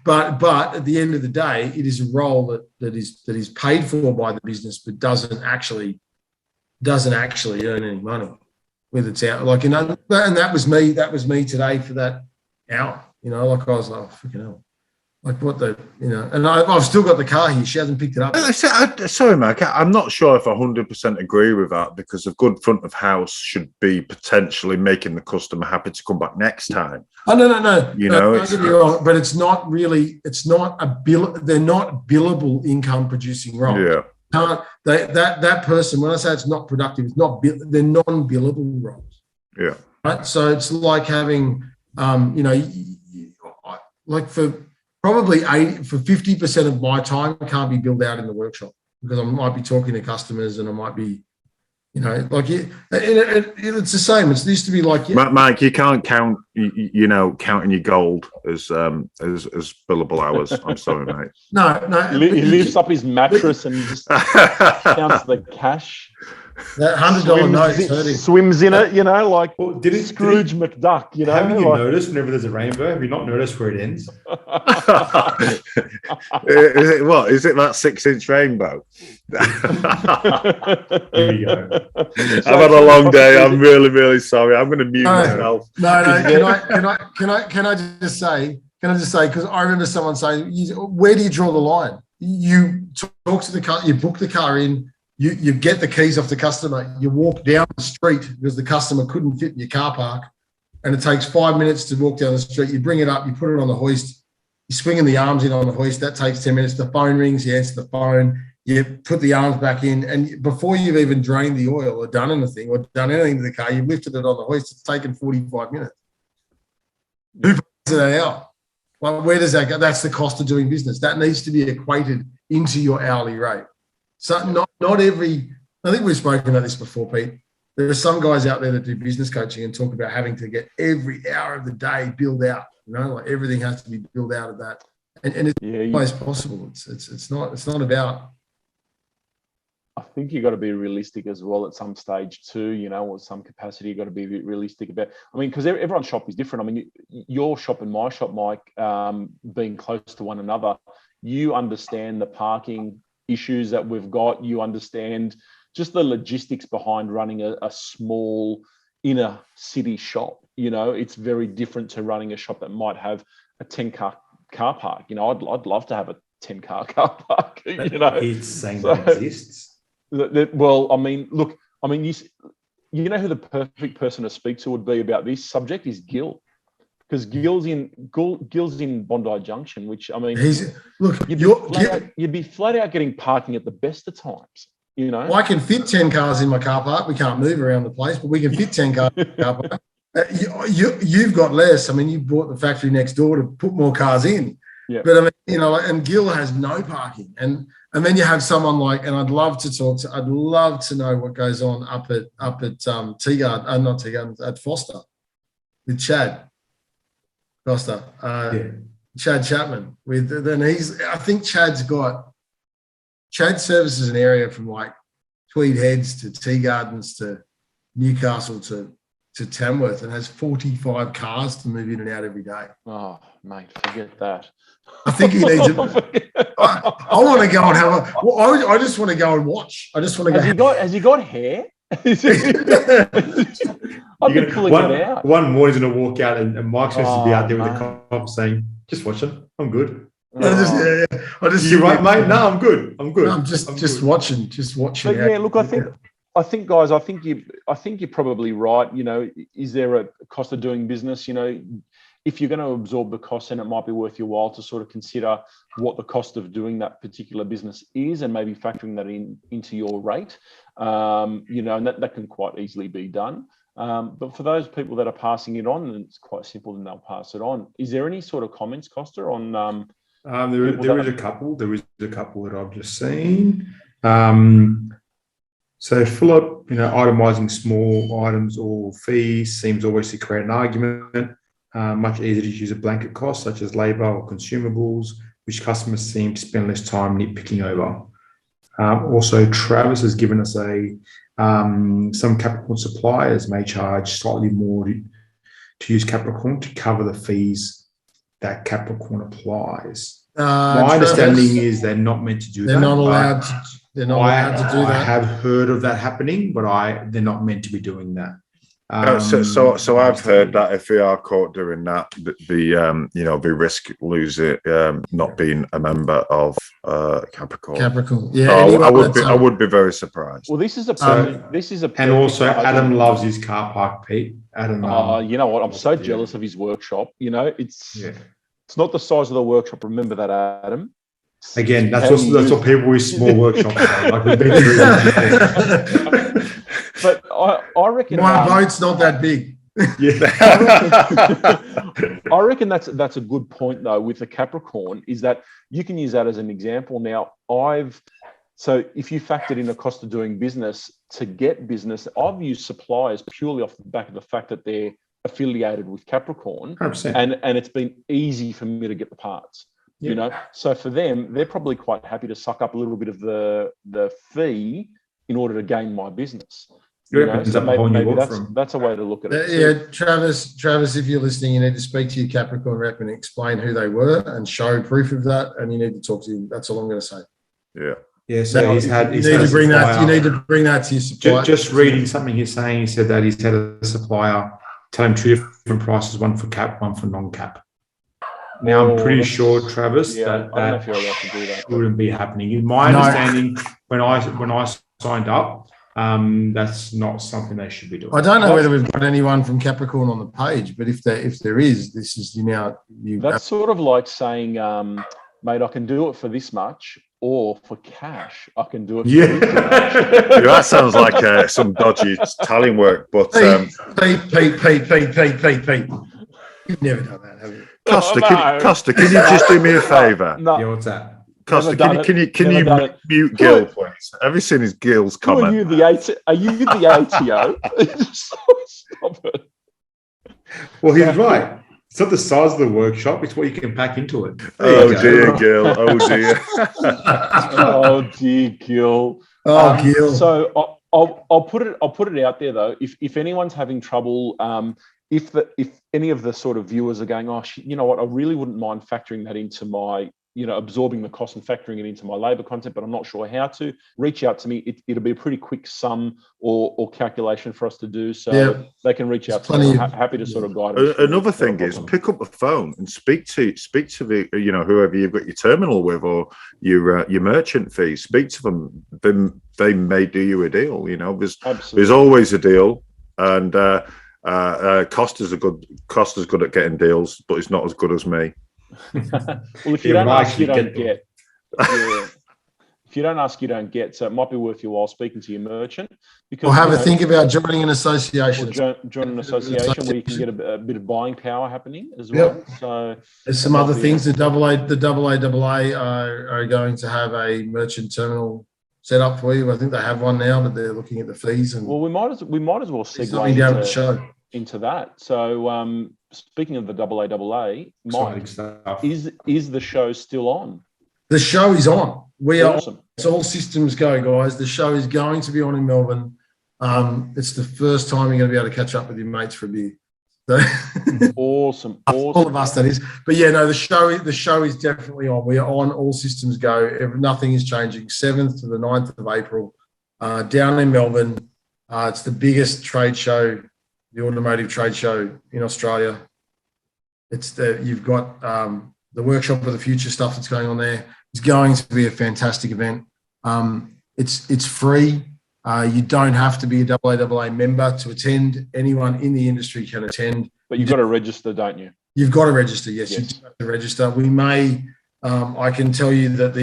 But at the end of the day, it is a role that is paid for by the business, but doesn't actually earn any money with its out. And that was me today for that hour. I was like, oh, freaking hell. Like what and I've still got the car here. She hasn't picked it up. Sorry, Mike. I'm not sure if I 100% agree with that, because a good front of house should be potentially making the customer happy to come back next time. Oh, no. Don't get me wrong, but it's not really. It's not they're not billable income producing roles. Yeah. That person, when I say it's not productive, it's not. They're non-billable roles. Yeah. Right. So it's like having, like for probably 50% of my time can't be billed out in the workshop, because I might be talking to customers and I might be, it's the same. It used to be like, Mike, you can't count, counting your gold as billable hours. I'm sorry, mate. No. He lifts up his mattress and just counts the cash. That $100 note swims in it, like Scrooge McDuck. Haven't you noticed whenever there's a rainbow? Have you not noticed where it ends? Is it what? Is it that 6-inch rainbow? Here we go. I've had a long day. I'm really, really sorry. I'm going to mute myself. No. Can I just say? Because I remember someone saying, "Where do you draw the line? You talk to the car, you book the car in, you get the keys off the customer, you walk down the street because the customer couldn't fit in your car park, and it takes 5 minutes to walk down the street. You bring it up, you put it on the hoist, you're swinging the arms in on the hoist. That takes 10 minutes. The phone rings, you answer the phone, you put the arms back in, and before you've even drained the oil or done anything to the car, you've lifted it on the hoist. It's taken 45 minutes. Who pays that out? Well, where does that go? That's the cost of doing business. That needs to be equated into your hourly rate. So not every, I think we've spoken about this before, Pete. There are some guys out there that do business coaching and talk about having to get every hour of the day billed out. Like everything has to be billed out of that. And it's always possible. It's not about. I think you've got to be realistic as well at some stage too, or some capacity. You've got to be realistic about, because everyone's shop is different. Your shop and my shop, Mike, being close to one another, you understand the parking issues that we've got. You understand just the logistics behind running a small inner city shop. It's very different to running a shop that might have a 10-car car park. I'd love to have a 10-car car park. It's saying that exists. Well, look, you know who the perfect person to speak to would be about this subject is Gil, because Gil's in Bondi Junction, which you'd be flat out getting parking at the best of times. Well, I can fit 10 cars in my car park. We can't move around the place, but we can fit 10 cars in the car park. You've got less. You bought the factory next door to put more cars in. Yeah. But and Gil has no parking, and then you have someone like, and I'd love to know what goes on up at at Foster with Chad Foster, Chad Chapman. I think Chad services an area from like Tweed Heads to Tea Gardens to Newcastle to Tamworth, and has 45 cars to move in and out every day. Oh, mate, forget that. I think he needs it. I want to go and have I just want to go and watch. I just want to go. Has he got hair? I've been pulling it out. One morning's going to walk out and Mike's supposed to be out there with a cop saying, "Just watching. I'm good." You right, mate? No, I'm good. No, I'm just watching. But yeah, look, I think, guys, I think you're probably right. Is there a cost of doing business? If you're going to absorb the cost, then it might be worth your while to sort of consider what the cost of doing that particular business is, and maybe factoring that into your rate. And that can quite easily be done. But for those people that are passing it on, and it's quite simple, then they'll pass it on. Is there any sort of comments, Costa, on? There is a couple. There is a couple that I've just seen. So full up, itemizing small items or fees seems always to create an argument. Much easier to use a blanket cost such as labour or consumables, which customers seem to spend less time nitpicking over. Also, Travis has given us some Capricorn suppliers may charge slightly more to use Capricorn to cover the fees that Capricorn applies. My understanding is they're not meant to do that. They're not allowed to do that. I have heard of that happening, but they're not meant to be doing that. So I've heard that if we are caught doing that, we risk losing not being a member of Capricorn. Yeah, I would be very surprised. Well, this is a and also Adam loves his car park, Pete. Adam. You know what? I'm so jealous of his workshop. It's not the size of the workshop. Remember that, Adam. Again, that's what people with small workshops say. Like we've been through that. But I reckon my boat's not that big. Yeah, I reckon that's a good point though with the Capricorn, is that you can use that as an example. Now, so if you factored in the cost of doing business to get business, I've used suppliers purely off the back of the fact that they're affiliated with Capricorn, 100%. and it's been easy for me to get the parts. So for them, they're probably quite happy to suck up a little bit of the fee in order to gain my business. It opens up a whole new world for them. That's a way to look at it. Yeah, Travis, if you're listening, you need to speak to your Capricorn rep and explain who they were and show proof of that. And you need to talk to him. That's all I'm going to say. Yeah. Yeah, so you need to bring that to your supplier. Just reading something he's saying, he said that he's had a supplier tell him 2 different prices, one for cap, one for non-cap. Now, I'm pretty sure, Travis, I that don't know if you're allowed to do that. Wouldn't be happening. In my understanding, when I signed up, that's not something they should be doing. I don't know whether we've got anyone from Capricorn on the page, but if there is, this is That's sort of like saying, mate, I can do it for this much, or for cash, I can do it. Yeah, that sounds like some dodgy tallying work. But Pete. You've never done that, have you? Costa, can you just do me a favour? No. Yeah, what's that? Costa, can you mute Gil, please? Have you seen his Gil's comment? Are you the ATO? Stop it. Well, he's right. It's not the size of the workshop; it's what you can pack into it. Oh dear, Gil. Oh dear. Oh dear, Gil. Oh, Gil. So I'll put it out there though. If anyone's having trouble, if any of the sort of viewers are going, oh, you know what, I really wouldn't mind factoring that into my, absorbing the cost and factoring it into my labour content, but I'm not sure how to, reach out to me. It'll be a pretty quick sum or calculation for us to do. So they can reach out to me. I'm happy to sort of guide them. Another thing is pick up the phone and speak to the, whoever you've got your terminal with or your merchant fee. Speak to them. Then they may do you a deal. There's always a deal, and Costa's good at getting deals, but it's not as good as me. Well, if you don't ask, you don't get. If you don't ask, you don't get. So it might be worth your while speaking to your merchant. Or have a think about joining an association. Join an association where you can get a bit of buying power happening as well. Yep. So there's some other things. The AAA are going to have a merchant terminal set up for you. I think they have one now, but they're looking at the fees. And well, we might as well segue into that. So speaking of the AAA, Mike, is the show still on? The show is on. We awesome. are. It's all systems go, guys. The show is going to be on in Melbourne. It's the first time you're going to be able to catch up with your mates for a beer. So awesome. All of us, that is. But yeah, no, the show is definitely on. We are on. All systems go. Nothing is changing. 7th to the 9th of April, down in Melbourne. It's the biggest trade show, the automotive trade show in Australia. You've got the workshop of the future stuff that's going on there. It's going to be a fantastic event. It's free. You don't have to be a AAA member to attend. Anyone in the industry can attend. But you've got to register, don't you? You've got to register, yes. You do have to register. We may, I can tell you that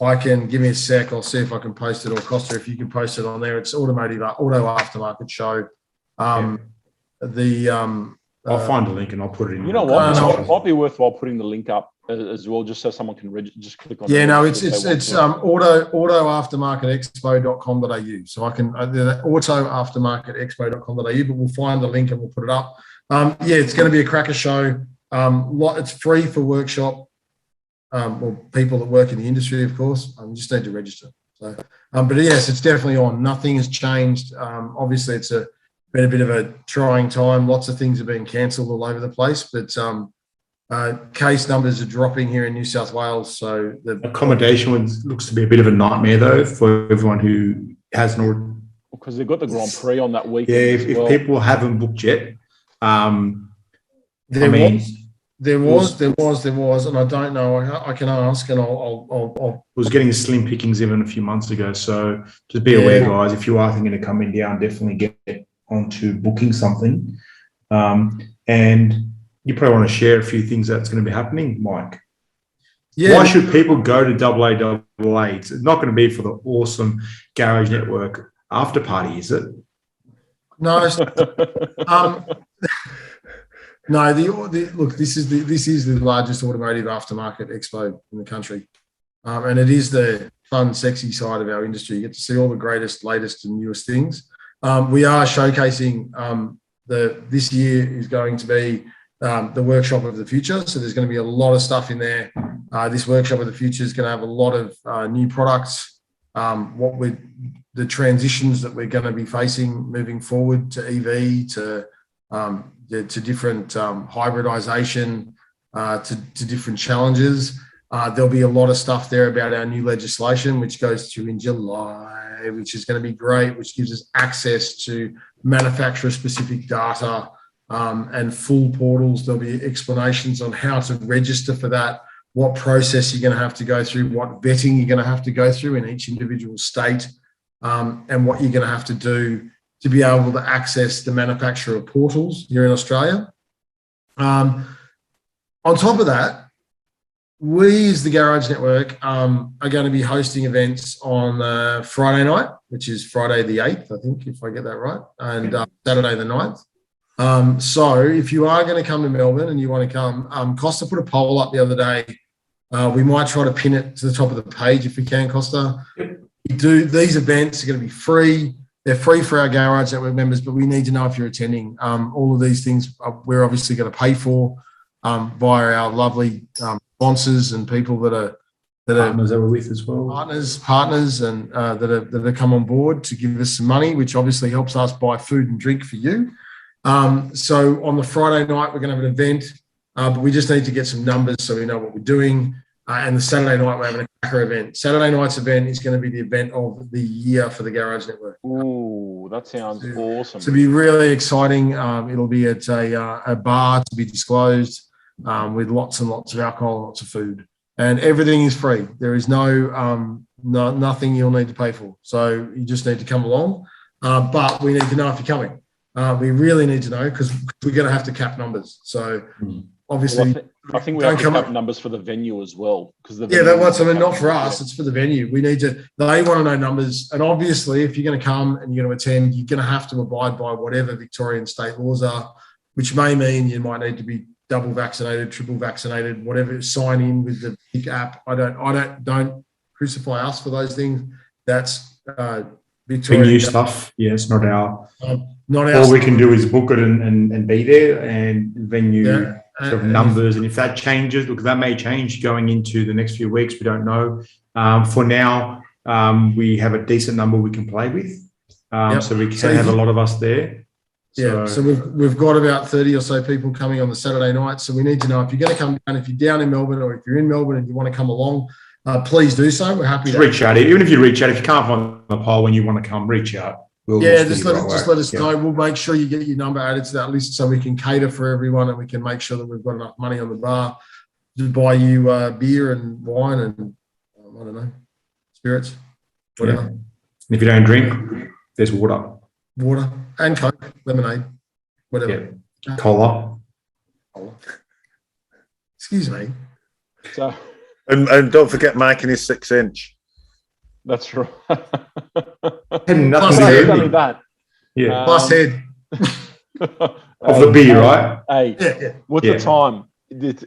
I can, give me a sec, I'll see if I can post it, or Costa, if you can post it on there. It's auto aftermarket show. I'll find a link and I'll put it in. You know what? It might be worthwhile putting the link up as well, just so someone can just click on it. Yeah, no, it's autoaftermarketexpo.com.au. So I can autoaftermarketexpo.com.au, but we'll find the link and we'll put it up. It's going to be a cracker show. It's free for workshop or people that work in the industry, of course. You just need to register. So, but yes, it's definitely on. Nothing has changed. Obviously, it's been a bit of a trying time. Lots of things have been cancelled all over the place, but case numbers are dropping here in New South Wales. So the accommodation looks to be a bit of a nightmare, though, for everyone who hasn't already. Because they've got the Grand Prix on that weekend. Yeah, if people haven't booked yet, there was, and I don't know. I can ask, and I'll was getting slim pickings even a few months ago. So just be aware, guys. If you are thinking of coming down, definitely get onto booking something. And you probably want to share a few things that's going to be happening, Mike. Yeah. Why should people go to AAA? It's not going to be for the awesome Garage Network after party, is it? No. No. Look. This is the largest automotive aftermarket expo in the country, and it is the fun, sexy side of our industry. You get to see all the greatest, latest, and newest things. We are showcasing this year is going to be the workshop of the future. So there's going to be a lot of stuff in there. This workshop of the future is going to have a lot of new products. What we're the transitions that we're going to be facing moving forward to EV, to different hybridization, to different challenges. There'll be a lot of stuff there about our new legislation, which goes through in July, which is going to be great, which gives us access to manufacturer-specific data and full portals. There'll be explanations on how to register for that, what process you're going to have to go through, what vetting you're going to have to go through in each individual state, and what you're going to have to do to be able to access the manufacturer portals here in Australia. On top of that, we as the Garage Network are going to be hosting events on Friday night, which is Friday the 8th, I think, if I get that right, and Saturday the 9th. So if you are going to come to Melbourne and you want to come, Costa put a poll up the other day. We might try to pin it to the top of the page if we can, Costa. These events are going to be free. They're free for our Garage Network members, but we need to know if you're attending. All of these things we're obviously going to pay for via our lovely sponsors and people that are partners that we're with as well. Partners, and that have come on board to give us some money, which obviously helps us buy food and drink for you. So on the Friday night, we're going to have an event, but we just need to get some numbers so we know what we're doing. And the Saturday night, we're having a cracker event. Saturday night's event is going to be the event of the year for the Garage Network. Ooh, that sounds awesome. To be really exciting. It'll be at a bar to be disclosed with lots and lots of alcohol, lots of food. And everything is free. There is nothing you'll need to pay for. So you just need to come along. But we need to know if you're coming. We really need to know because we're going to have to cap numbers. So obviously, I think we have to cap numbers for the venue as well. That's not for us. It's for the venue. We need to. They want to know numbers, and obviously, if you're going to come and you're going to attend, you're going to have to abide by whatever Victorian state laws are, which may mean you might need to be double vaccinated, triple vaccinated, whatever. Sign in with the big app. Don't crucify us for those things. That's Victorian venue stuff. Yeah, it's not our. Not our. All we can do is book it and be there, and venue sort of numbers. And if that changes, look, that may change going into the next few weeks. We don't know. For now, we have a decent number we can play with, so we can have a lot of us there. So we've got about 30 or so people coming on the Saturday night. So we need to know if you're going to come down, if you're down in Melbourne, or if you're in Melbourne and you want to come along, please do so. We're happy to reach out. Even if you reach out, if you can't find the poll when you want to come, reach out. Just let us know. We'll make sure you get your number added to that list so we can cater for everyone and we can make sure that we've got enough money on the bar to buy you beer and wine and I don't know, spirits, whatever. Yeah. If you don't drink, there's water and Coke, lemonade, whatever. Yeah. Cola. Excuse me. So, and don't forget making his 6-inch. That's right. Nothing that. Yeah. Plus head. Of the beer, right? Hey, what's the time? It's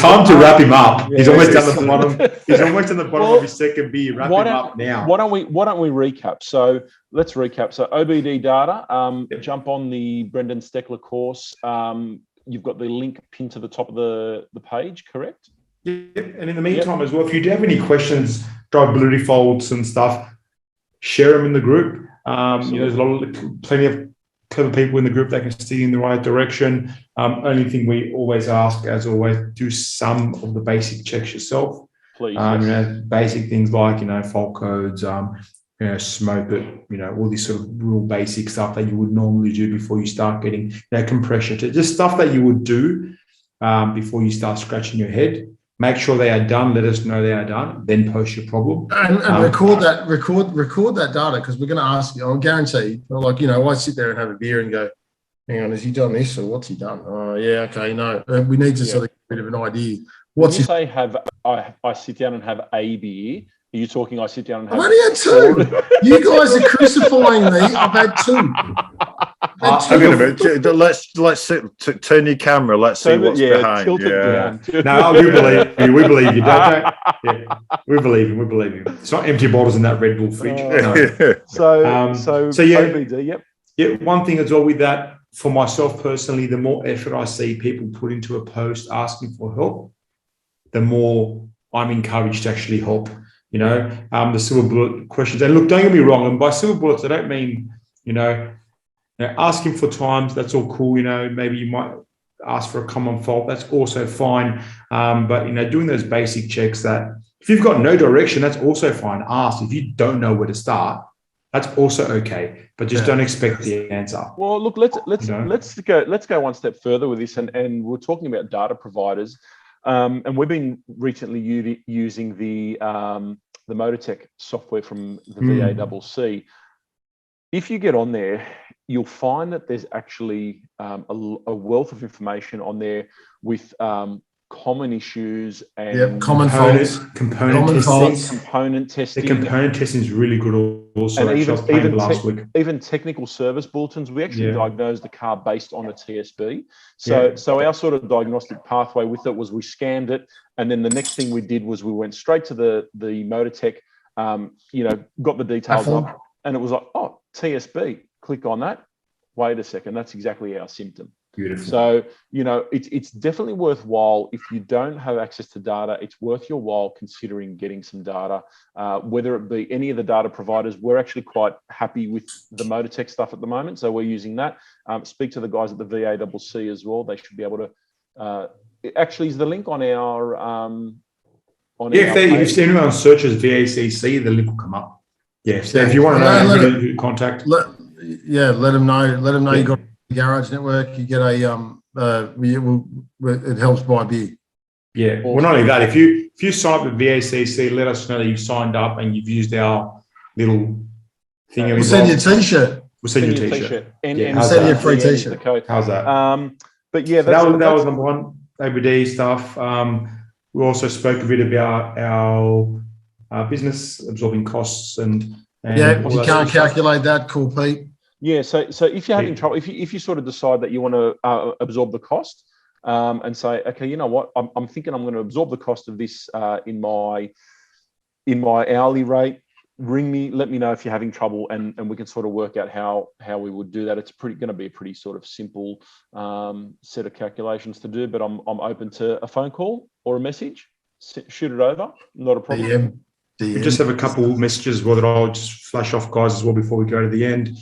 time to wrap him up. He's almost down the bottom. He's almost at the bottom of his second beer. Wrap him up now. Why don't we recap? So let's recap. So Obd Data, jump on the Brendan Steckler course. You've got the link pinned to the top of the page, correct? Yep. And in the meantime as well, if you do have any questions, drivability faults and stuff, share them in the group. There's plenty of clever people in the group that can steer you in the right direction. Only thing we always ask, as always, do some of the basic checks yourself. Please. Basic things like, fault codes, smoke it, all these sort of real basic stuff that you would normally do before you start getting compression. Just stuff that you would do before you start scratching your head. Make sure they are done. Let us know they are done. Then post your problem and record that data because we're going to ask you. I'll guarantee. I sit there and have a beer and go, "Hang on, has he done this or what's he done?" Oh, yeah, okay, no. We need to sort of get a bit of an idea. When you say I sit down and have a beer, are you talking? I sit down and have. I've only had two. You guys are crucifying me. I've had two. Let's turn your camera. Let's see what's behind. Tilt it down. No, we believe you. We believe you. Don't. Yeah, we believe him. We believe him. It's not empty bottles in that Red Bull fridge. So yeah. OBD, yep. Yeah. One thing as well with that, for myself personally, the more effort I see people put into a post asking for help, the more I'm encouraged to actually help. the silver bullet questions. And look, don't get me wrong. And by silver bullets, I don't mean, asking for times. That's all cool. Maybe you might ask for a common fault. That's also fine. But doing those basic checks that if you've got no direction, that's also fine. Ask if you don't know where to start. That's also okay, but just don't expect the answer. Well, look, let's go one step further with this, and we're talking about data providers, and we've been recently using the MotorTech software from the VACC. If you get on there, you'll find that there's actually a wealth of information on there with common issues and component testing. The component testing is really good also. And last week. Even technical service bulletins. We actually diagnosed the car based on a TSB. So our sort of diagnostic pathway with it was we scanned it, and then the next thing we did was we went straight to the MotorTech, got the details up, and it was like, oh, TSB, click on that. Wait a second, that's exactly our symptom. Beautiful. So, it's definitely worthwhile. If you don't have access to data, it's worth your while considering getting some data, whether it be any of the data providers. We're actually quite happy with the MotorTech stuff at the moment, so we're using that. Speak to the guys at the VACC as well. They should be able to, actually, is the link on our... if anyone searches VACC, the link will come up. Yeah, so if you want to know who to contact... let them know. Let them know you got a garage network. You get it helps buy beer. Yeah. Awesome. Well, not only that, if you sign up with VACC, let us know that you've signed up and you've used our little thing. We'll send you a T-shirt. We'll send you a T-shirt. And we'll send you a free T-shirt. How's that? But yeah, that was number one. Obd stuff. We also spoke a bit about our business absorbing costs and if you can't calculate that, call Pete. Yeah, so if you're having trouble, if you sort of decide that you want to absorb the cost, and say, okay, you know what, I'm thinking I'm going to absorb the cost of this in my hourly rate. Ring me, let me know if you're having trouble, and we can sort of work out how we would do that. It's going to be a pretty sort of simple set of calculations to do, but I'm open to a phone call or a message. Shoot it over, not a problem. We just have a couple messages that I'll just flash off, guys, as well before we go to the end.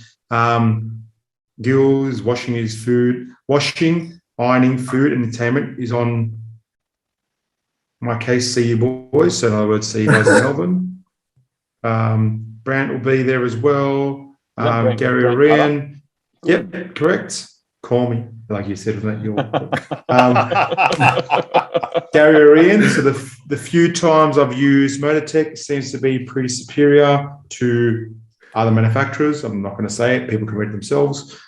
Gil is washing his food. Washing, ironing, food, and entertainment is on my case. See you boys. So in other words, see you guys in Melbourne. Brant will be there as well. Gary Orion. Yep, correct. Call me, like you said, wasn't it? Gary Orion. So the few times I've used MotorTech seems to be pretty superior to other manufacturers. I'm not going to say it. People can read themselves.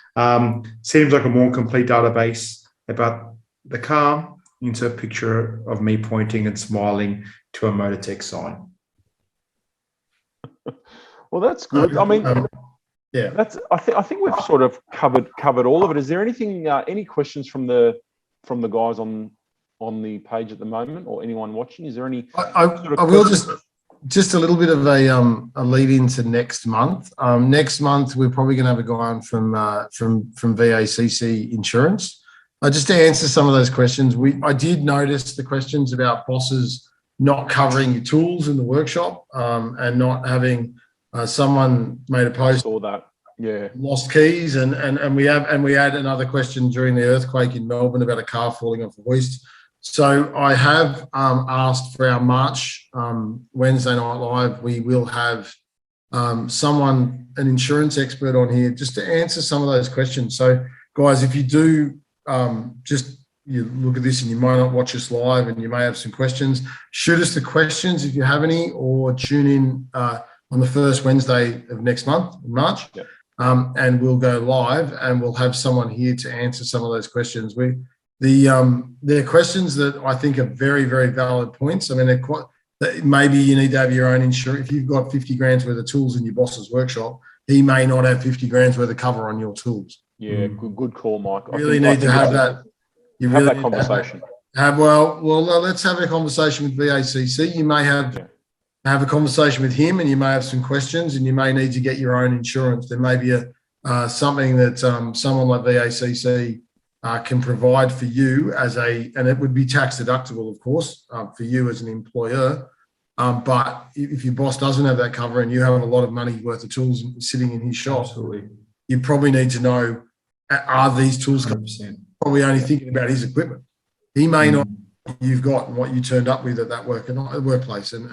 Seems like a more complete database about the car. Insert a picture of me pointing and smiling to a MotorTech sign. Well, that's good. I mean, that's. I think we've sort of covered all of it. Is there anything? Any questions from the guys on the page at the moment, or anyone watching? Is there any? I will just a little bit of a lead into next month. Next month we're probably going to have a guy on from VACC Insurance. Just to answer some of those questions, I did notice the questions about bosses not covering your tools in the workshop and not having someone made a post or that lost keys and we had another question during the earthquake in Melbourne about a car falling off a hoist. So I have asked for our March Wednesday Night Live. We will have an insurance expert on here just to answer some of those questions. So guys, if you do you look at this and you might not watch us live and you may have some questions, shoot us the questions if you have any, or tune in on the first Wednesday of next month in March. Yep. And we'll go live and we'll have someone here to answer some of those questions. They're questions that I think are very, very valid points. I mean, maybe you need to have your own insurance. If you've got 50 grand's worth of tools in your boss's workshop, he may not have 50 grand's worth of cover on your tools. Yeah, good call, Mike. You really need to have that. You have really that conversation. Let's have a conversation with VACC. You may have a conversation with him, and you may have some questions, and you may need to get your own insurance. There may be something that someone like VACC can provide for you and it would be tax deductible, of course, for you as an employer. But if your boss doesn't have that cover and you have a lot of money worth of tools sitting in his shop, Absolutely. you probably need to know, are these tools 100%. probably only thinking about his equipment? He may not know what you've got and what you turned up with at that workplace. And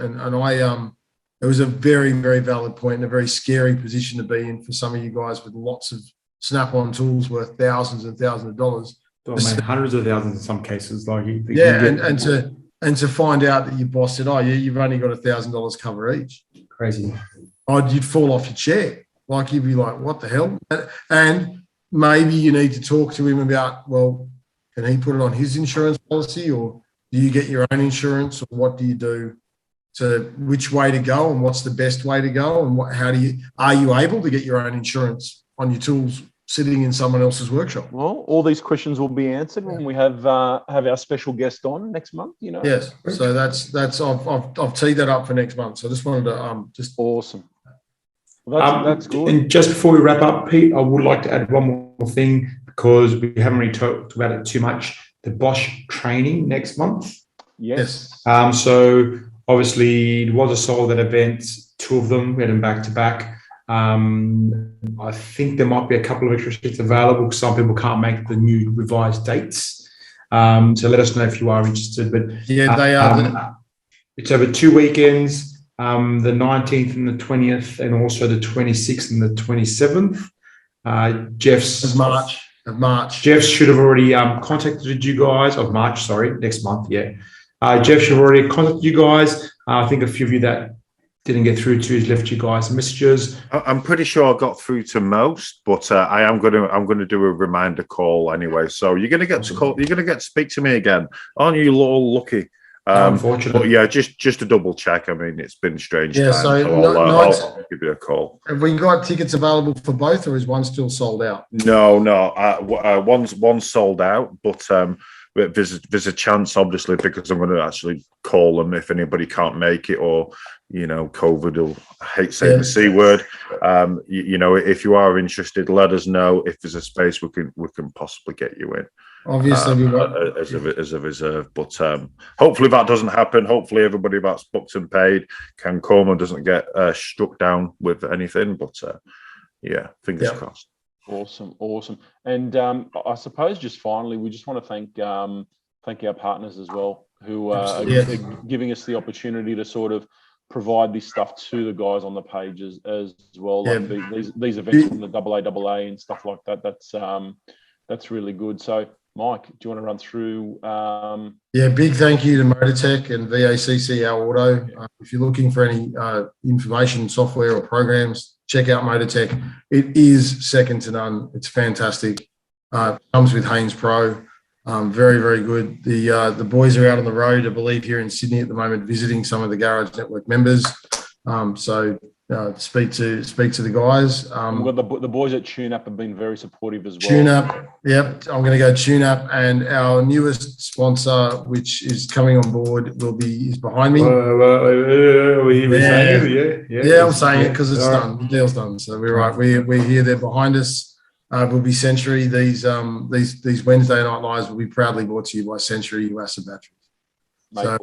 it was a very, very valid point and a very scary position to be in for some of you guys with lots of snap-on tools worth thousands and thousands of dollars. Hundreds of thousands in some cases. And to find out that your boss said, "Oh, yeah, you've only got $1,000 cover each." Crazy. Oh, you'd fall off your chair. Like you'd be like, "What the hell?" And maybe you need to talk to him about, well, can he put it on his insurance policy, or do you get your own insurance, or what do you do? To which way to go, and what's the best way to go, and are you able to get your own insurance on your tools sitting in someone else's workshop? Well, all these questions will be answered when we have our special guest on next month. Yes. So that's I've teed that up for next month. So I just wanted to just awesome. Well, that's good. And just before we wrap up, Pete, I would like to add one more thing because we haven't really talked about it too much. The Bosch training next month. Yes. So obviously it was a sold-out event. 2 of them, we had them back to back. I think there might be a couple of extra seats available because some people can't make the new revised dates. So let us know if you are interested. But yeah, they are. It's over 2 weekends, the 19th and the 20th, and also the 26th and the 27th. Of March. Jeff should have already contacted you guys next month. Yeah. Jeff should have already contacted you guys. I think a few of you that didn't get through to has left you guys messages. I'm pretty sure I got through to most, but I'm going to do a reminder call anyway. So you're going to get to call. You're going to get to speak to me again. Aren't you all lucky? Unfortunately, but yeah, just to double check. I mean, it's been strange. Yeah, time, so I'll give you a call. Have we got tickets available for both, or is one still sold out? No. One's sold out, but there's a chance, obviously, because I'm going to actually call them if anybody can't make it, or COVID, or I hate saying the C word. If you are interested, let us know. If there's a space, we can possibly get you in. Obviously, as a reserve, but hopefully that doesn't happen. Hopefully, everybody that's booked and paid can come and doesn't get struck down with anything. But fingers crossed. Awesome. And I suppose just finally, we just want to thank our partners as well, who are giving us the opportunity to sort of provide this stuff to the guys on the pages as well. Like these events from the AAA and stuff like that. That's really good. So, Mike, do you want to run through? Big thank you to Motortech and VACCR Auto. If you're looking for any information, software or programs, check out Motortech. It is second to none. It's fantastic. Comes with Haynes Pro. Very, very good. The boys are out on the road, I believe, here in Sydney at the moment, visiting some of the Garage Network members. Speak to the guys. Well, the boys at TuneUp have been very supportive as well. TuneUp, yep. I'm going to go TuneUp, and our newest sponsor, which is coming on board, is behind me. I'm saying it because it's done. The deal's done. So we're right. We're here. They're behind us. Will be Century. These Wednesday night lives will be proudly brought to you by Century Acid Batteries. Mate, so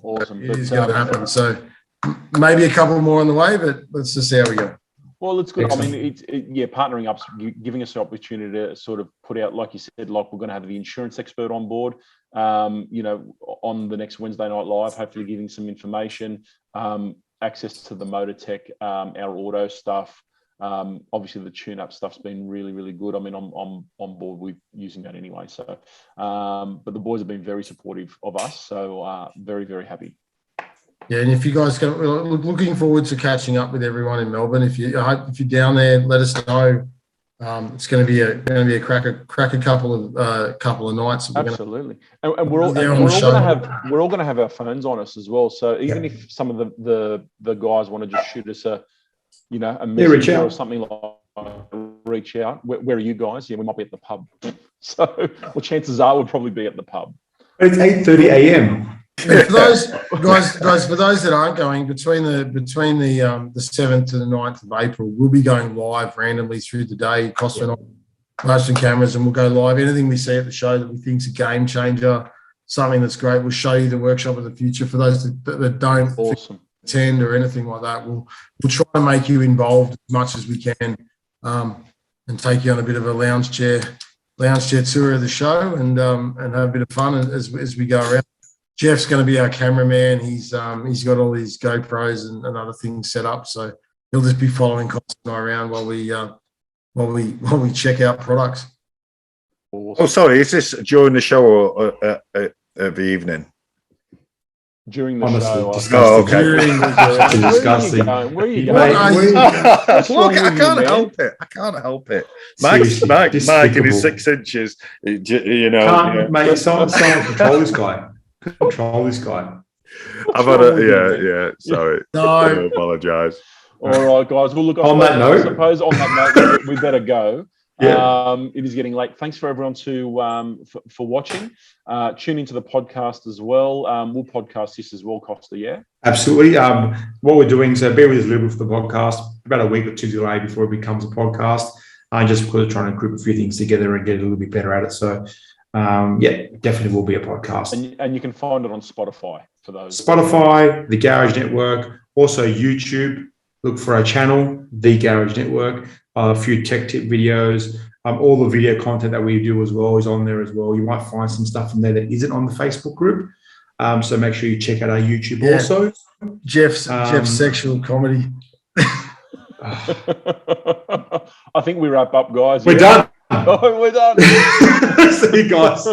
awesome. It is going to happen. So maybe a couple more on the way, but let's just see how we go. Well, it's good. Excellent. I mean, partnering up, giving us the opportunity to sort of put out, like you said, like we're going to have the insurance expert on board, on the next Wednesday night live, hopefully giving some information, access to the Motortech, our auto stuff. Obviously the tune-up stuff's been really, really good. I mean, I'm on board with using that anyway. So, but the boys have been very supportive of us. So, very, very happy. Yeah, and if you guys can, looking forward to catching up with everyone in Melbourne. If you're down there, let us know. It's going to be a cracker couple of nights. Absolutely, and we're all going to have our phones on us as well. So even if some of the guys want to just shoot us a message or something like reach out. Where are you guys? Yeah, we might be at the pub. So, well, chances are we'll probably be at the pub. It's 8:30 a.m. For those guys, for those that aren't going, between the 7th to the 9th of April, we'll be going live randomly through the day, costing on motion cameras, and we'll go live. Anything we see at the show that we think is a game changer, something that's great. We'll show you the workshop of the future for those that don't Awesome. attend or anything like that. We'll try and make you involved as much as we can, and take you on a bit of a lounge chair tour of the show, and have a bit of fun as we go around. Jeff's going to be our cameraman. He's got all these GoPros and other things set up, so he'll just be following Costa and I around while we check out products. Awesome. Oh, sorry, is this during the show or at the evening? During the Honestly, show. disgusting. Oh, okay. During the Disgusting. Where are you Mate, going? Look, I can't man? help it. I can't help it. Seriously, Mike in despicable. his 6 inches, you know. Can't, mate, someone control this guy. Control this guy. I've had a, sorry. No. I apologise. All right, guys. Well, look, I suppose on that note, we better go. Yeah. It is getting late. Thanks for everyone for watching. Tune into the podcast as well. We'll podcast this as well, Costa, yeah? Absolutely. What we're doing, so bear with us a little bit for the podcast, about a week or two delay before it becomes a podcast, just because we're trying to group a few things together and get a little bit better at it. So, definitely will be a podcast. And you can find it on Spotify for those. Spotify, the Garage Network, also YouTube. Look for our channel, the Garage Network. A few tech tip videos. All the video content that we do as well is on there as well. You might find some stuff in there that isn't on the Facebook group. So make sure you check out our YouTube also. Jeff's sexual comedy. I think we wrap up, guys. We're done. Oh, we're done. See you guys.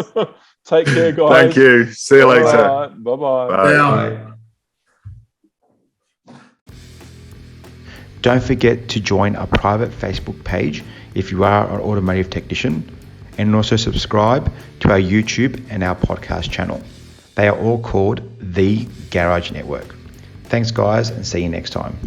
Take care, guys. Thank you. See you later. Right. Bye-bye. Bye. Don't forget to join our private Facebook page if you are an automotive technician, and also subscribe to our YouTube and our podcast channel. They are all called The Garage Network. Thanks, guys, and see you next time.